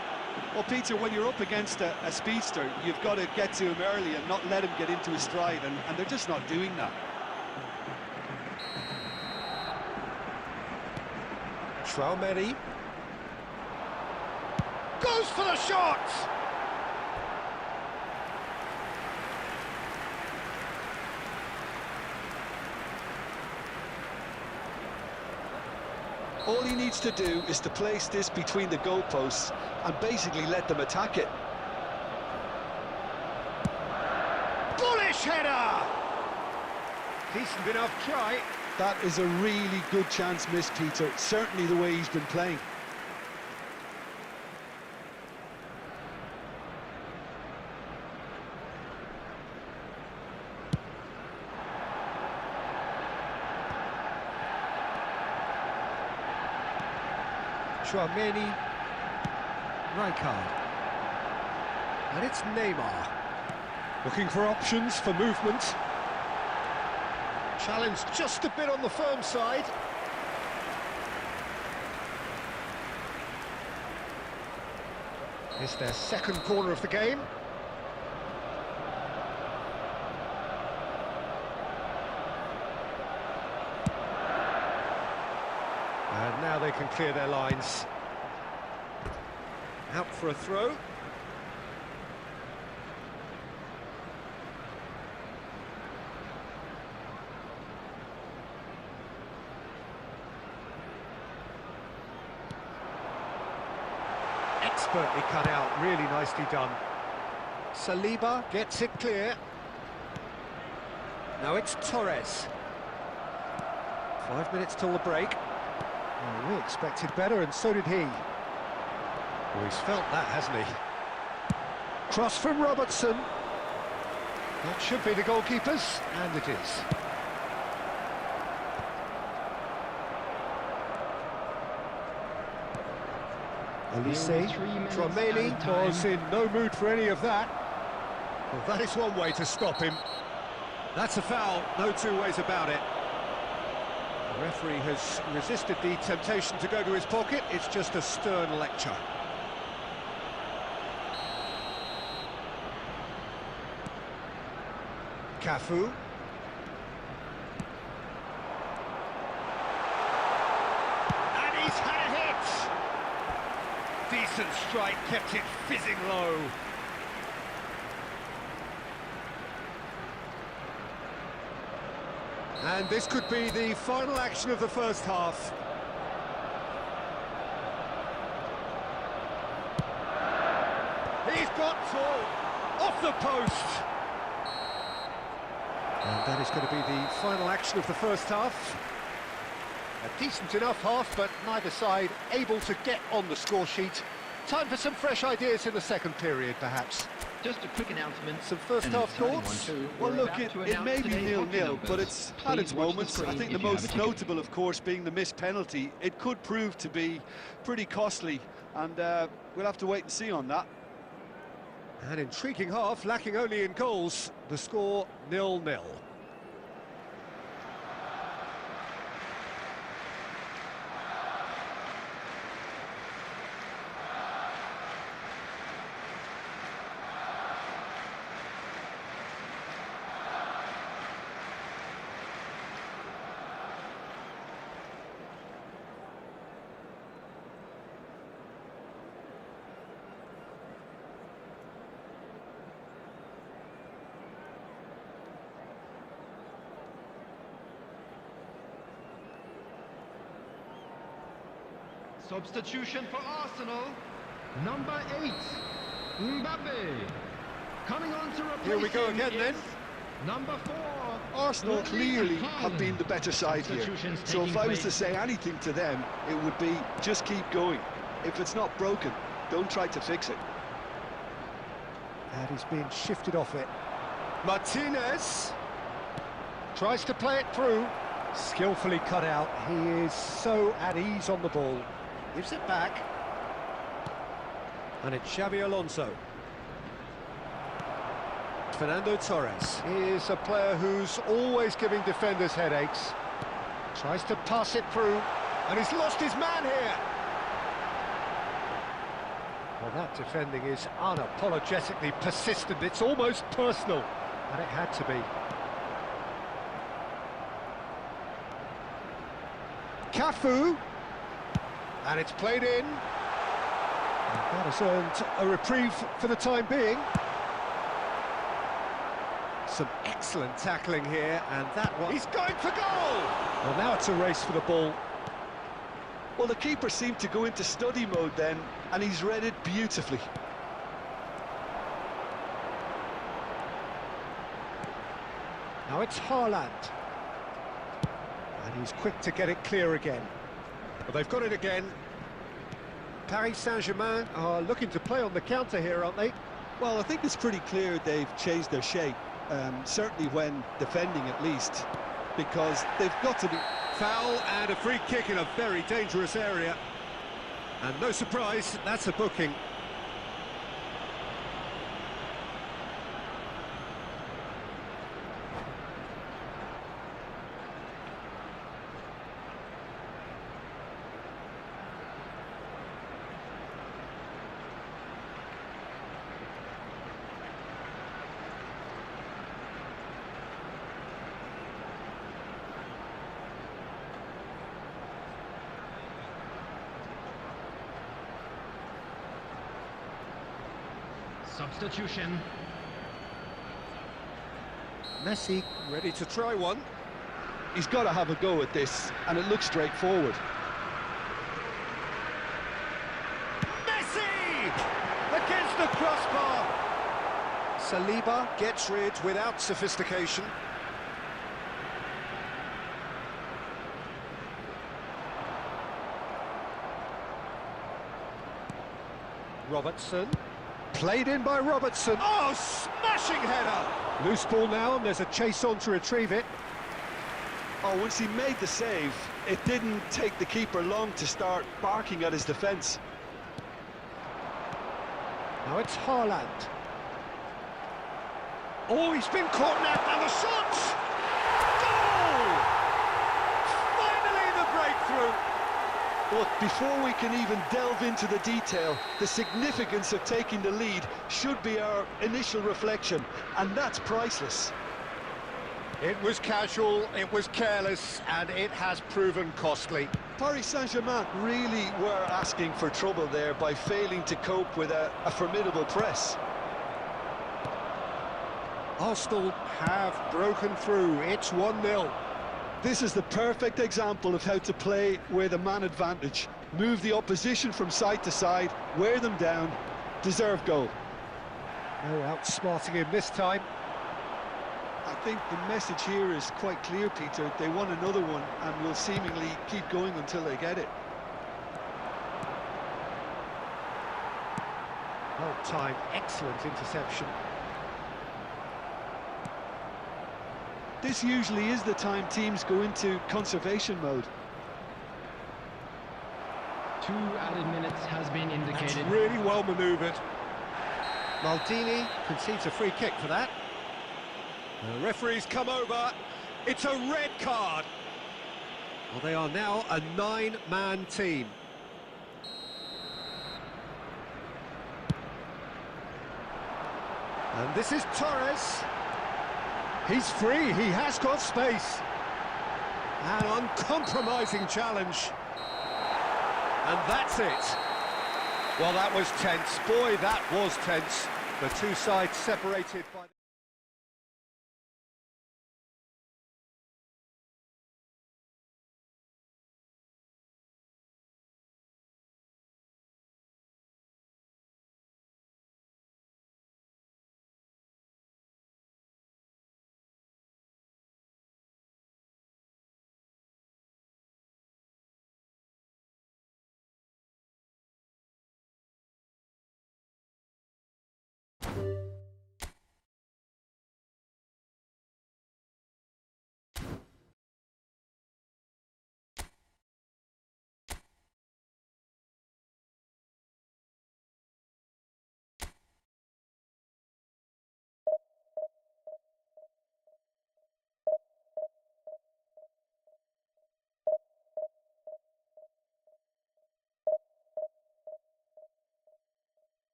Well, Peter, when you're up against a speedster, you've got to get to him early and not let him get into his stride, and they're just not doing that. Traumeri goes for the shot! All he needs to do is to place this between the goalposts and basically let them attack it. Bullish header! Decent enough try. That is a really good chance missed, Peter. Certainly the way he's been playing. Traumeri, Rijkaard, and it's Neymar. Looking for options for movement. Challenge just a bit on the firm side. It's their second corner of the game. And now they can clear their lines. Out for a throw. Expertly cut out, really nicely done. Saliba gets it clear. Now it's Torres. 5 minutes till the break. Well, we expected better, and so did he. Well, he's felt that, hasn't he? Cross from Robertson. That should be the goalkeeper's, and it is. Elise, Tromeli was in no mood for any of that. Well, that is one way to stop him. That's a foul, no two ways about it. The referee has resisted the temptation to go to his pocket. It's just a stern lecture. Cafu. And he's had a hit! Decent strike, kept it fizzing low. And this could be the final action of the first half. He's got to off the post. And that is going to be the final action of the first half. A decent enough half, but neither side able to get on the score sheet. Time for some fresh ideas in the second period, perhaps. Just a quick announcement. Some first-half thoughts? Well, look, it may be 0-0, but it's had its moments. I think the most notable, of course, being the missed penalty. It could prove to be pretty costly, and we'll have to wait and see on that. An intriguing half, lacking only in goals. The score 0-0. Substitution for Arsenal. Number 8, Mbappe. Coming on to replace Here we go him again, then. Number 4. Arsenal clearly have been the better side here. So if I was to say anything to them, it would be just keep going. If it's not broken, don't try to fix it. And he's being shifted off it. Martinez tries to play it through. Skillfully cut out. He is so at ease on the ball. Gives it back. And it's Xabi Alonso. Fernando Torres is a player who's always giving defenders headaches. Tries to pass it through, and he's lost his man here. Well, that defending is unapologetically persistent. It's almost personal, and it had to be. Cafu, and it's played in. And that has earned a reprieve for the time being. Some excellent tackling here, and that one... He's going for goal! Well, now it's a race for the ball. Well, the keeper seemed to go into study mode then, and he's read it beautifully. Now it's Haaland. And he's quick to get it clear again. Well, they've got it again. Paris Saint-Germain are looking to play on the counter here, aren't they? Well, I think it's pretty clear they've changed their shape, certainly when defending at least, because they've got to be... Foul and a free kick in a very dangerous area. And no surprise, that's a booking. Substitution. Messi ready to try one. He's got to have a go at this, and it looks straightforward. Messi! Saliba gets rid without sophistication. Robertson. Played in by Robertson. Oh, smashing header! Loose ball now, and there's a chase on to retrieve it. Oh, once he made the save, it didn't take the keeper long to start barking at his defence. Now it's Haaland. Oh, he's been caught now, and the shot! Goal! Finally the breakthrough! Look, before we can even delve into the detail, the significance of taking the lead should be our initial reflection, and that's priceless. It was casual, it was careless, and it has proven costly. Paris Saint-Germain really were asking for trouble there by failing to cope with a formidable press. Arsenal have broken through, it's 1-0. This is the perfect example of how to play with a man advantage. Move the opposition from side to side, wear them down, deserve goal. No outsmarting him this time. I think the message here is quite clear, Peter. They want another one and will seemingly keep going until they get it. Well timed, excellent interception. This usually is the time teams go into conservation mode. 2 added minutes has been indicated. That's really well manoeuvred. Maldini concedes a free kick for that. The referee's come over. It's a red card. Well, they are now a 9-man team. And this is Torres. He's free, he has got space. An uncompromising challenge. And that's it. Well, that was tense. Boy, that was tense. The two sides separated by...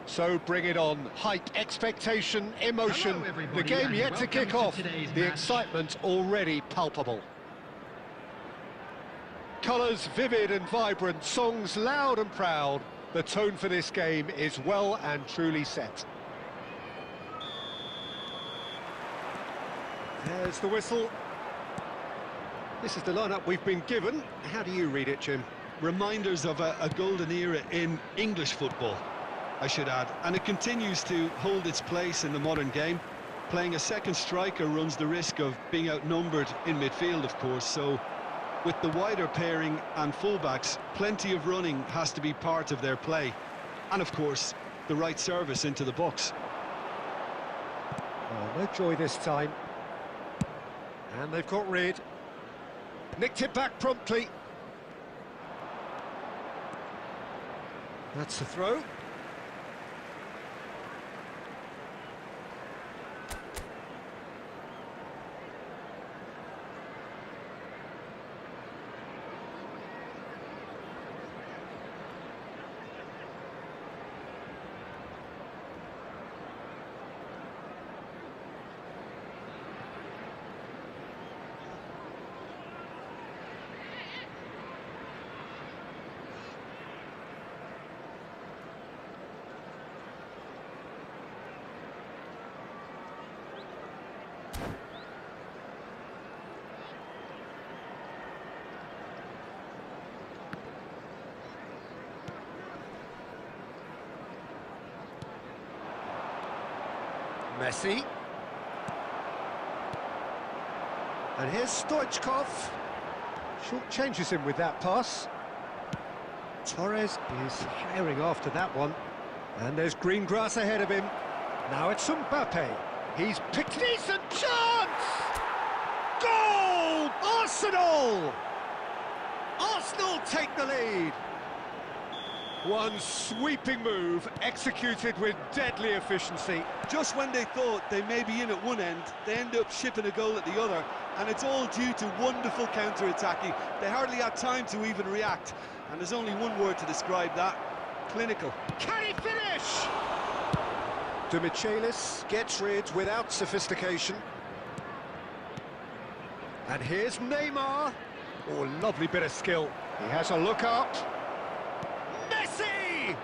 So bring it on. Hype, expectation, emotion. Hello, everybody, The game and yet to welcome kick to off. today's The match. excitement already palpable. Colours vivid and vibrant, songs loud and proud. The tone for this game is well and truly set. There's the whistle. This is the lineup we've been given. How do you read it, Jim? Reminders of a golden era in English football, I should add, and it continues to hold its place in the modern game. Playing a second striker runs the risk of being outnumbered in midfield, of course, so with the wider pairing and fullbacks, plenty of running has to be part of their play, and of course the right service into the box. Oh, no joy this time. And they've got rid. Nicked it back promptly. That's the throw. Messi. And here's Stoichkov. Short changes him with that pass. Torres is herring after that one. And there's green grass ahead of him. Now it's Mbappe. He's picked a decent chance! Goal! Arsenal! Arsenal take the lead. One sweeping move, executed with deadly efficiency. Just when they thought they may be in at one end, they end up shipping a goal at the other, and it's all due to wonderful counter-attacking. They hardly had time to even react, and there's only one word to describe that: clinical. Can he finish? De Michelis gets rid without sophistication. And here's Neymar. Oh, lovely bit of skill. He has a look up. Messi!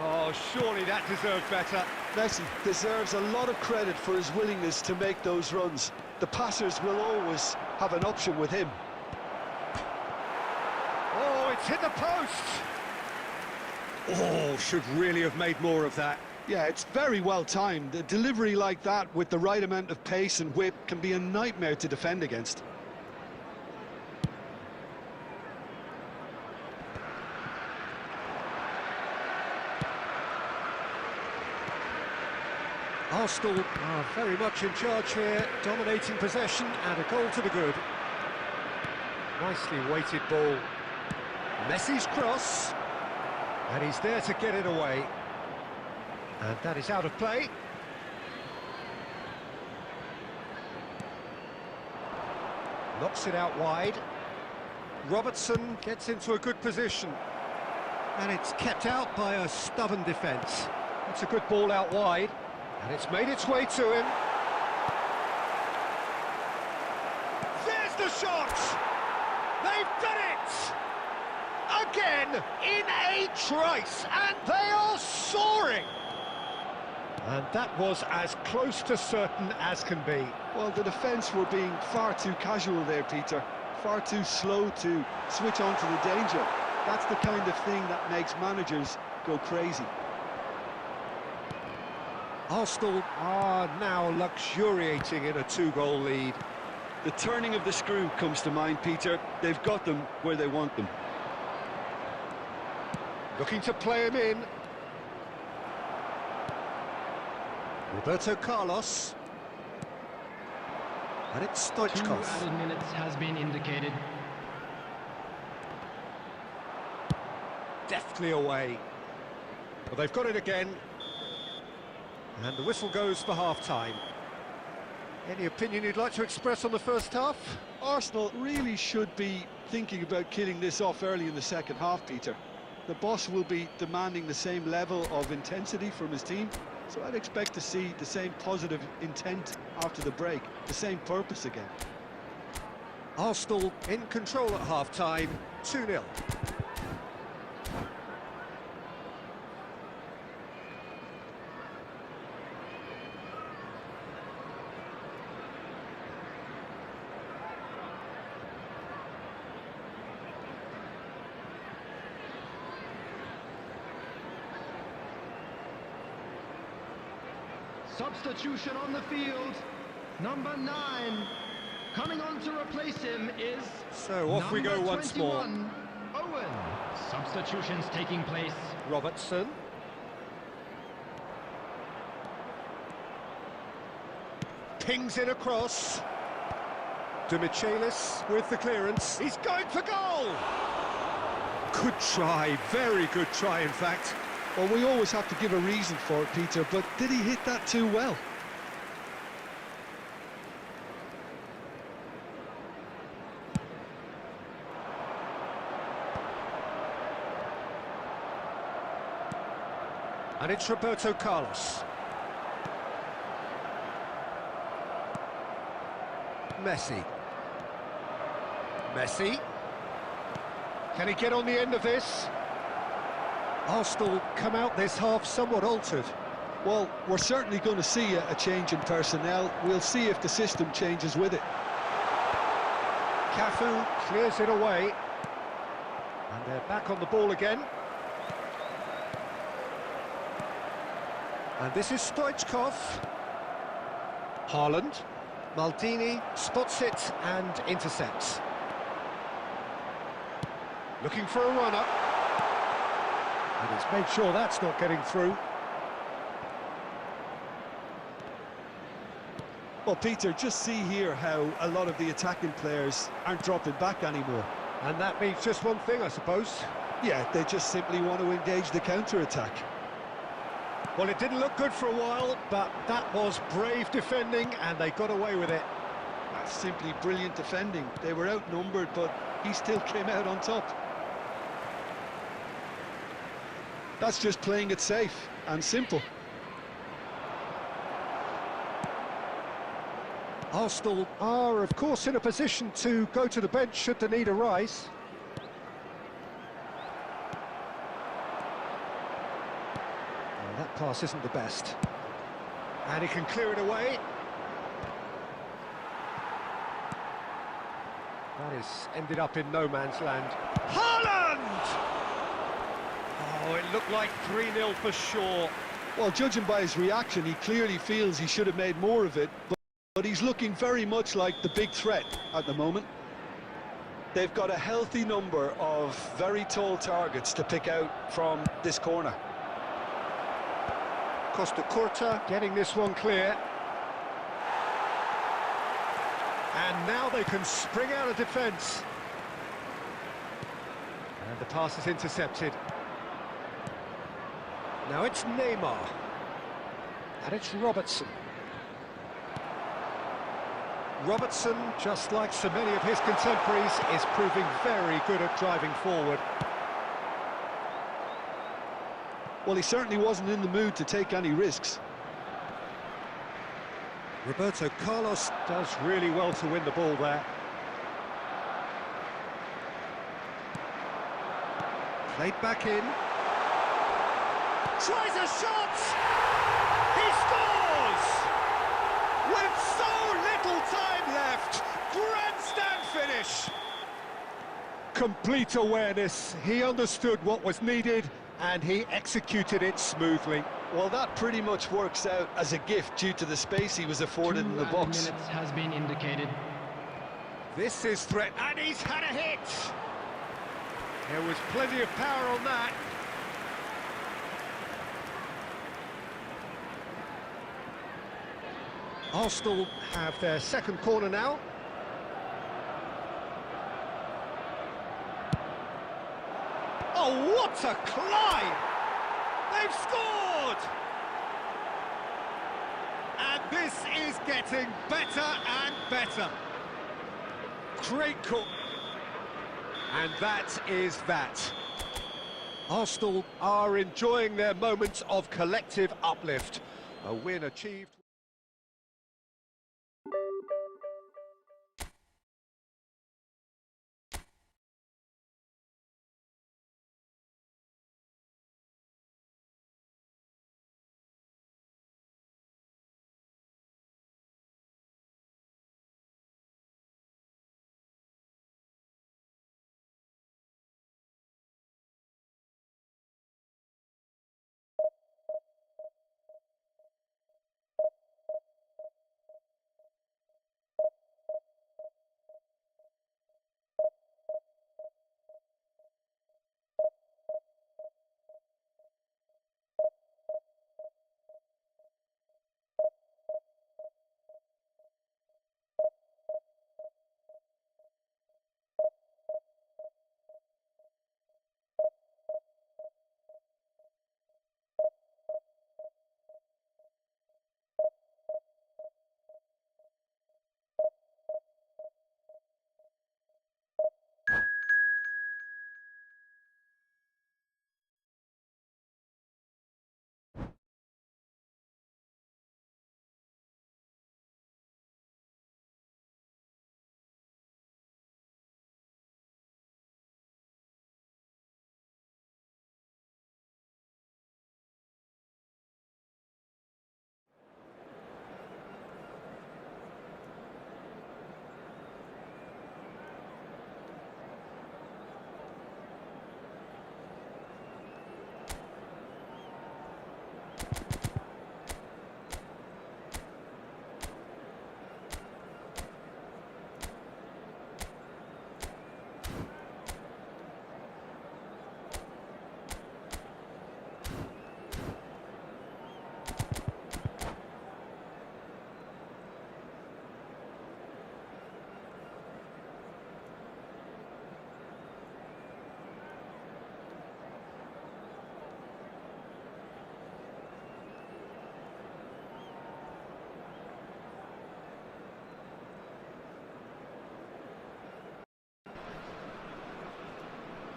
Oh, surely that deserved better. Messi deserves a lot of credit for his willingness to make those runs. The passers will always have an option with him. Oh, it's hit the post! Oh, should really have made more of that. Yeah, it's very well timed. A delivery like that with the right amount of pace and whip can be a nightmare to defend against. Arsenal are very much in charge here, dominating possession and a goal to the good. Nicely weighted ball. Messi's cross. And he's there to get it away. And that is out of play. Knocks it out wide. Robertson gets into a good position. And it's kept out by a stubborn defence. It's a good ball out wide. And it's made its way to him. There's the shot! They've done it! Again, in a trice, and they are soaring! And that was as close to certain as can be. Well, the defence were being far too casual there, Peter. Far too slow to switch on to the danger. That's the kind of thing that makes managers go crazy. Arsenal are now luxuriating in a two-goal lead. The turning of the screw comes to mind, Peter. They've got them where they want them. Looking to play him in. Roberto Carlos. And it's 2 Stoichkov. added minutes has been indicated. Deftly away. But they've got it again. And the whistle goes for half-time. Any opinion you'd like to express on the first half? Arsenal really should be thinking about killing this off early in the second half, Peter. The boss will be demanding the same level of intensity from his team, so I'd expect to see the same positive intent after the break, the same purpose again. Arsenal in control at half-time, 2-0. Substitution on the field. Number 9. Coming on to replace him is... So off we go once more. Owen. Substitutions taking place. Robertson. Pings it across. Demichelis with the clearance. He's going for goal! Good try, very good try in fact. Well, we always have to give a reason for it, Peter, but did he hit that too well? And it's Roberto Carlos. Messi. Messi. Can he get on the end of this? Arsenal come out this half somewhat altered. Well, we're certainly going to see a change in personnel. We'll see if the system changes with it. Cafu clears it away. And they're back on the ball again. And this is Stoichkov. Haaland. Maldini spots it and intercepts. Looking for a run-up. And he's made sure that's not getting through. Well, Peter, just see here how a lot of the attacking players aren't dropping back anymore. And that means just one thing, I suppose. Yeah, they just simply want to engage the counter-attack. Well, it didn't look good for a while, but that was brave defending, and they got away with it. That's simply brilliant defending. They were outnumbered, but he still came out on top. That's just playing it safe and simple. Arsenal are, of course, in a position to go to the bench should the need arise. Well, that pass isn't the best. And he can clear it away. That is ended up in no man's land. Haaland! Oh, it looked like 3-0 for sure. Well, judging by his reaction, he clearly feels he should have made more of it, but he's looking very much like the big threat at the moment. They've got a healthy number of very tall targets to pick out from this corner. Costa Curta getting this one clear. And now they can spring out of defence. And the pass is intercepted. Now it's Neymar. And it's Robertson. Robertson, just like so many of his contemporaries, is proving very good at driving forward. Well, he certainly wasn't in the mood to take any risks. Roberto Carlos does really well to win the ball there. Played back in. Tries a shot! He scores! With so little time left, grandstand finish! Complete awareness, he understood what was needed and he executed it smoothly. Well, that pretty much works out as a gift due to the space he was afforded in the box. 2 minutes has been indicated. This is threat, and he's had a hit! There was plenty of power on that. Arsenal have their second corner now. Oh, what a climb! They've scored! And this is getting better and better. Great call. And that is that. Arsenal are enjoying their moments of collective uplift. A win achieved.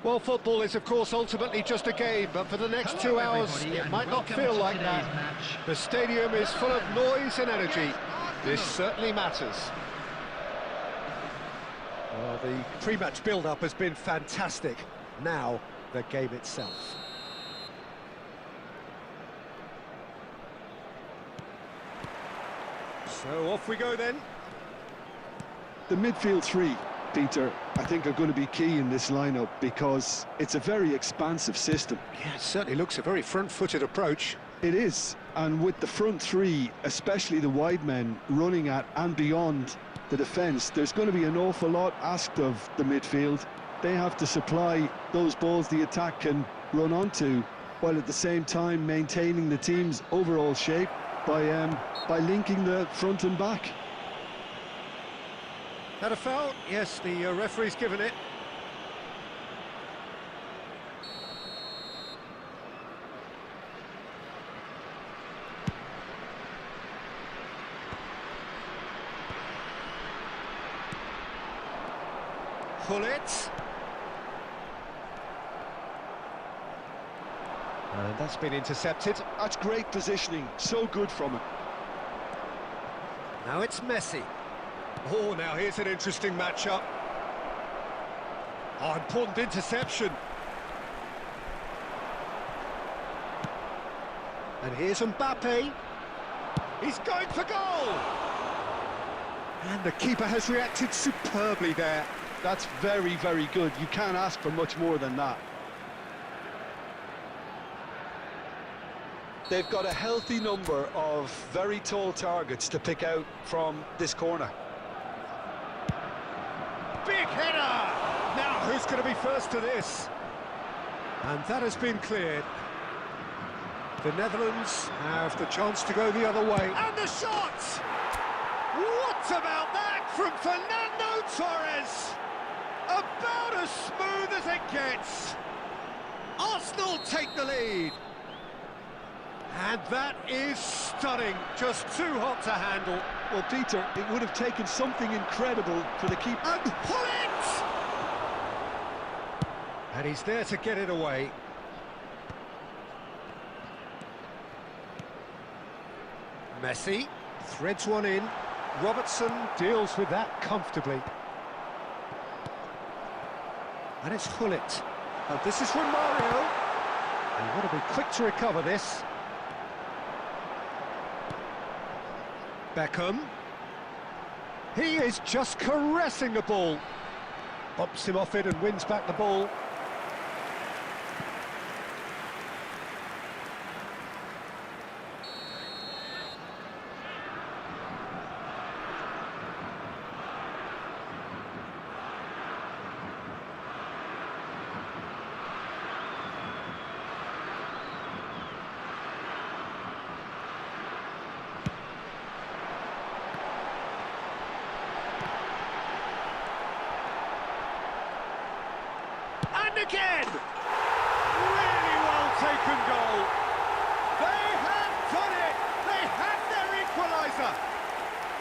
Well, football is, of course, ultimately just a game, but for the next 2 hours, it might not feel like that. The stadium is full of noise and energy. This certainly matters. Well, the pre-match build-up has been fantastic. Now, the game itself. So, off we go then. The midfield three, Peter, I think are going to be key in this lineup because it's a very expansive system. Yeah, it certainly looks a very front-footed approach. It is, and with the front three, especially the wide men, running at and beyond the defence, there's going to be an awful lot asked of the midfield. They have to supply those balls the attack can run onto, while at the same time maintaining the team's overall shape by linking the front and back. That a foul? Yes, the referee's given it. Pull it. And that's been intercepted. That's great positioning, so good from him. Now it's Messi. Oh, now here's an interesting matchup. Oh, important interception. And here's Mbappe. He's going for goal! And the keeper has reacted superbly there. That's very, very good. You can't ask for much more than that. They've got a healthy number of very tall targets to pick out from this corner. Big header! Now, who's going to be first to this? And that has been cleared. The Netherlands have the chance to go the other way. And the shot! What about that from Fernando Torres? About as smooth as it gets. Arsenal take the lead. And that is stunning. Just too hot to handle. Well, Peter, it would have taken something incredible for the keeper. And pull it! And he's there to get it away. Messi threads one in. Robertson deals with that comfortably. And it's Hullet. And this is from Mario. And you want to be quick to recover this. Beckham. He is just caressing the ball. Bumps him off it and wins back the ball. And again! Really well taken goal. They have done it! They have their equaliser!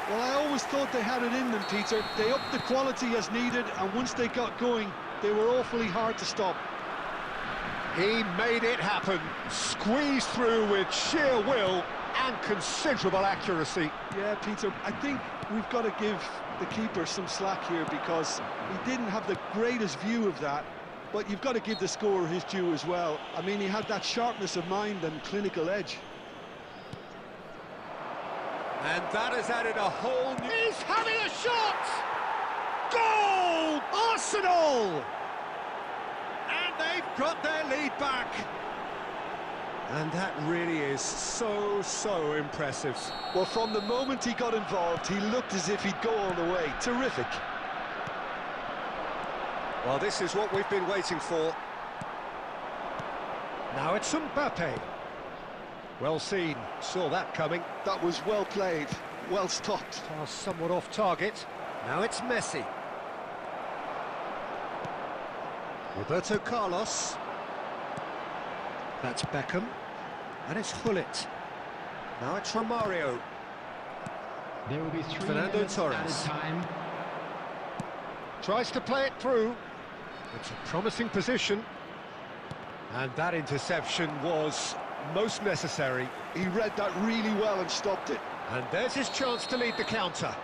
Well, I always thought they had it in them, Peter. They upped the quality as needed, and once they got going, they were awfully hard to stop. He made it happen, squeezed through with sheer will and considerable accuracy. Yeah, Peter, I think we've got to give the keeper some slack here because he didn't have the greatest view of that, but you've got to give the scorer his due as well. I mean, he had that sharpness of mind and clinical edge. And that has added a whole new... He's having a shot! Goal! Arsenal! And they've got their lead back. And that really is so impressive. Well, from the moment he got involved, he looked as if he'd go all the way. Terrific. Well, this is what we've been waiting for. Now it's Mbappe. Well seen, saw that coming. That was well played, well stopped. Pass somewhat off target. Now it's Messi. Roberto Carlos. That's Beckham. And it's Hullet. Now it's Romario. There will be 3 Fernando minutes Torres. added time. Tries to play it through. It's a promising position. And that interception was most necessary. He read that really well and stopped it. And there's his chance to lead the counter.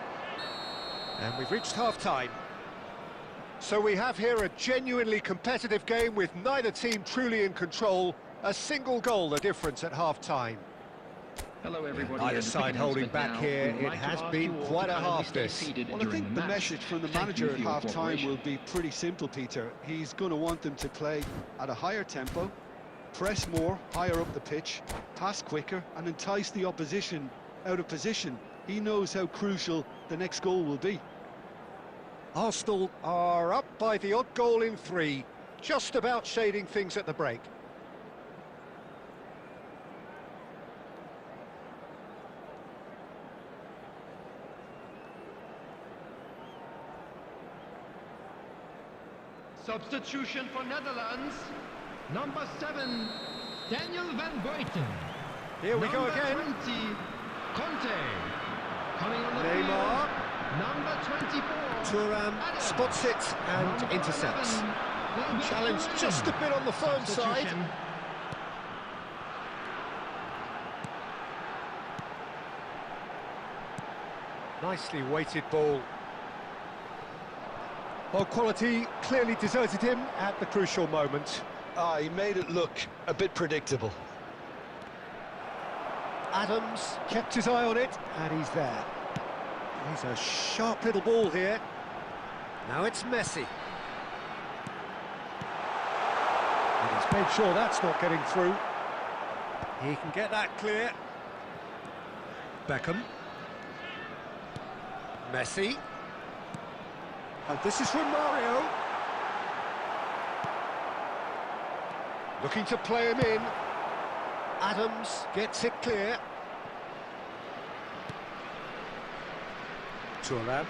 And we've reached half-time. So we have here a genuinely competitive game with neither team truly in control. A single goal the difference at half-time. Hello, everybody. Neither side holding back here. It has been quite a half this. Well, I think the message from the manager at half-time will be pretty simple, Peter. He's going to want them to play at a higher tempo, press more, higher up the pitch, pass quicker, and entice the opposition out of position. He knows how crucial the next goal will be. Arsenal are up by the odd goal in 3, just about shading things at the break. Substitution for Netherlands. Number 7, Daniel van Buiten. Here we go Number again. 20, Conte. Coming on the Neymar. field. Number 24. Thuram spots it and Number intercepts. 11, Challenged just a bit on the firm side. Substitution. Nicely weighted ball. Well, quality clearly deserted him at the crucial moment. He made it look a bit predictable. Adams kept his eye on it, and he's there. He's a sharp little ball here. Now it's Messi. And he's made sure that's not getting through. He can get that clear. Beckham. Messi. And this is from Mario. Looking to play him in. Adams gets it clear. Thuram.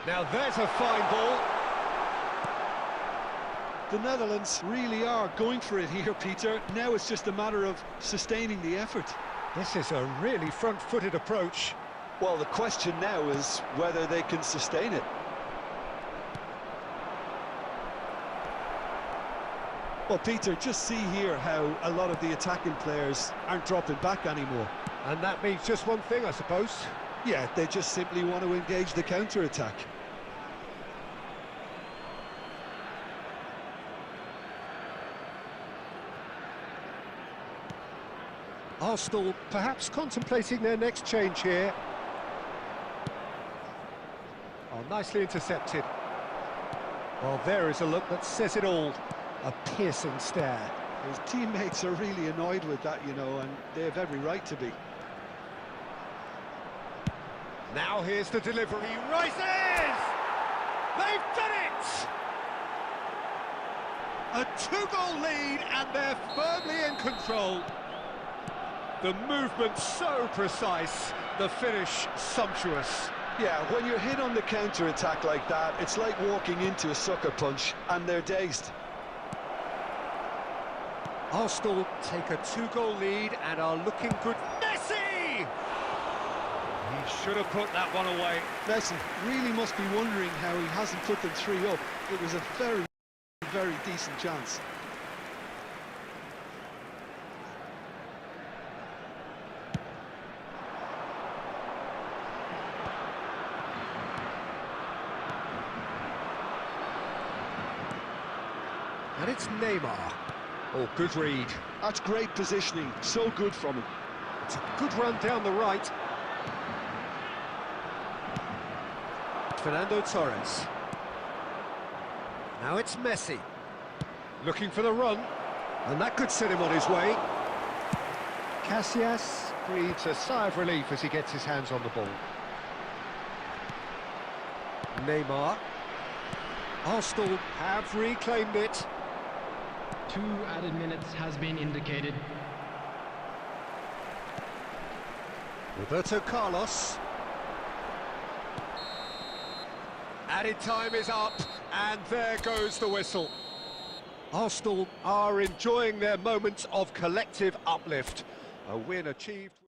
Now there's a fine ball. The Netherlands really are going for it here, Peter. Now it's just a matter of sustaining the effort. This is a really front-footed approach. Well, the question now is whether they can sustain it. Well, Peter, just see here how a lot of the attacking players aren't dropping back anymore. And that means just one thing, I suppose. Yeah, they just simply want to engage the counter-attack. Arsenal perhaps contemplating their next change here. Oh, nicely intercepted. Well, there is a look that says it all. A piercing stare. His teammates are really annoyed with that, you know, and they have every right to be. Now here's the delivery. He rises! They've done it! A 2-goal lead, and they're firmly in control. The movement so precise, the finish sumptuous. Yeah, when you're hit on the counter-attack like that, it's like walking into a sucker punch, and they're dazed. Arsenal take a 2-goal lead and are looking good. Messi! He should have put that one away. Messi really must be wondering how he hasn't put them 3 up. It was a very, very decent chance. And it's Neymar. Oh, good read. That's great positioning, so good from him. It's a good run down the right. Fernando Torres. Now it's Messi. Looking for the run. And that could set him on his way. Casillas breathes a sigh of relief as he gets his hands on the ball. Neymar. Arsenal have reclaimed it. 2 added minutes has been indicated. Roberto Carlos. Added time is up, and there goes the whistle. Arsenal are enjoying their moments of collective uplift. A win achieved.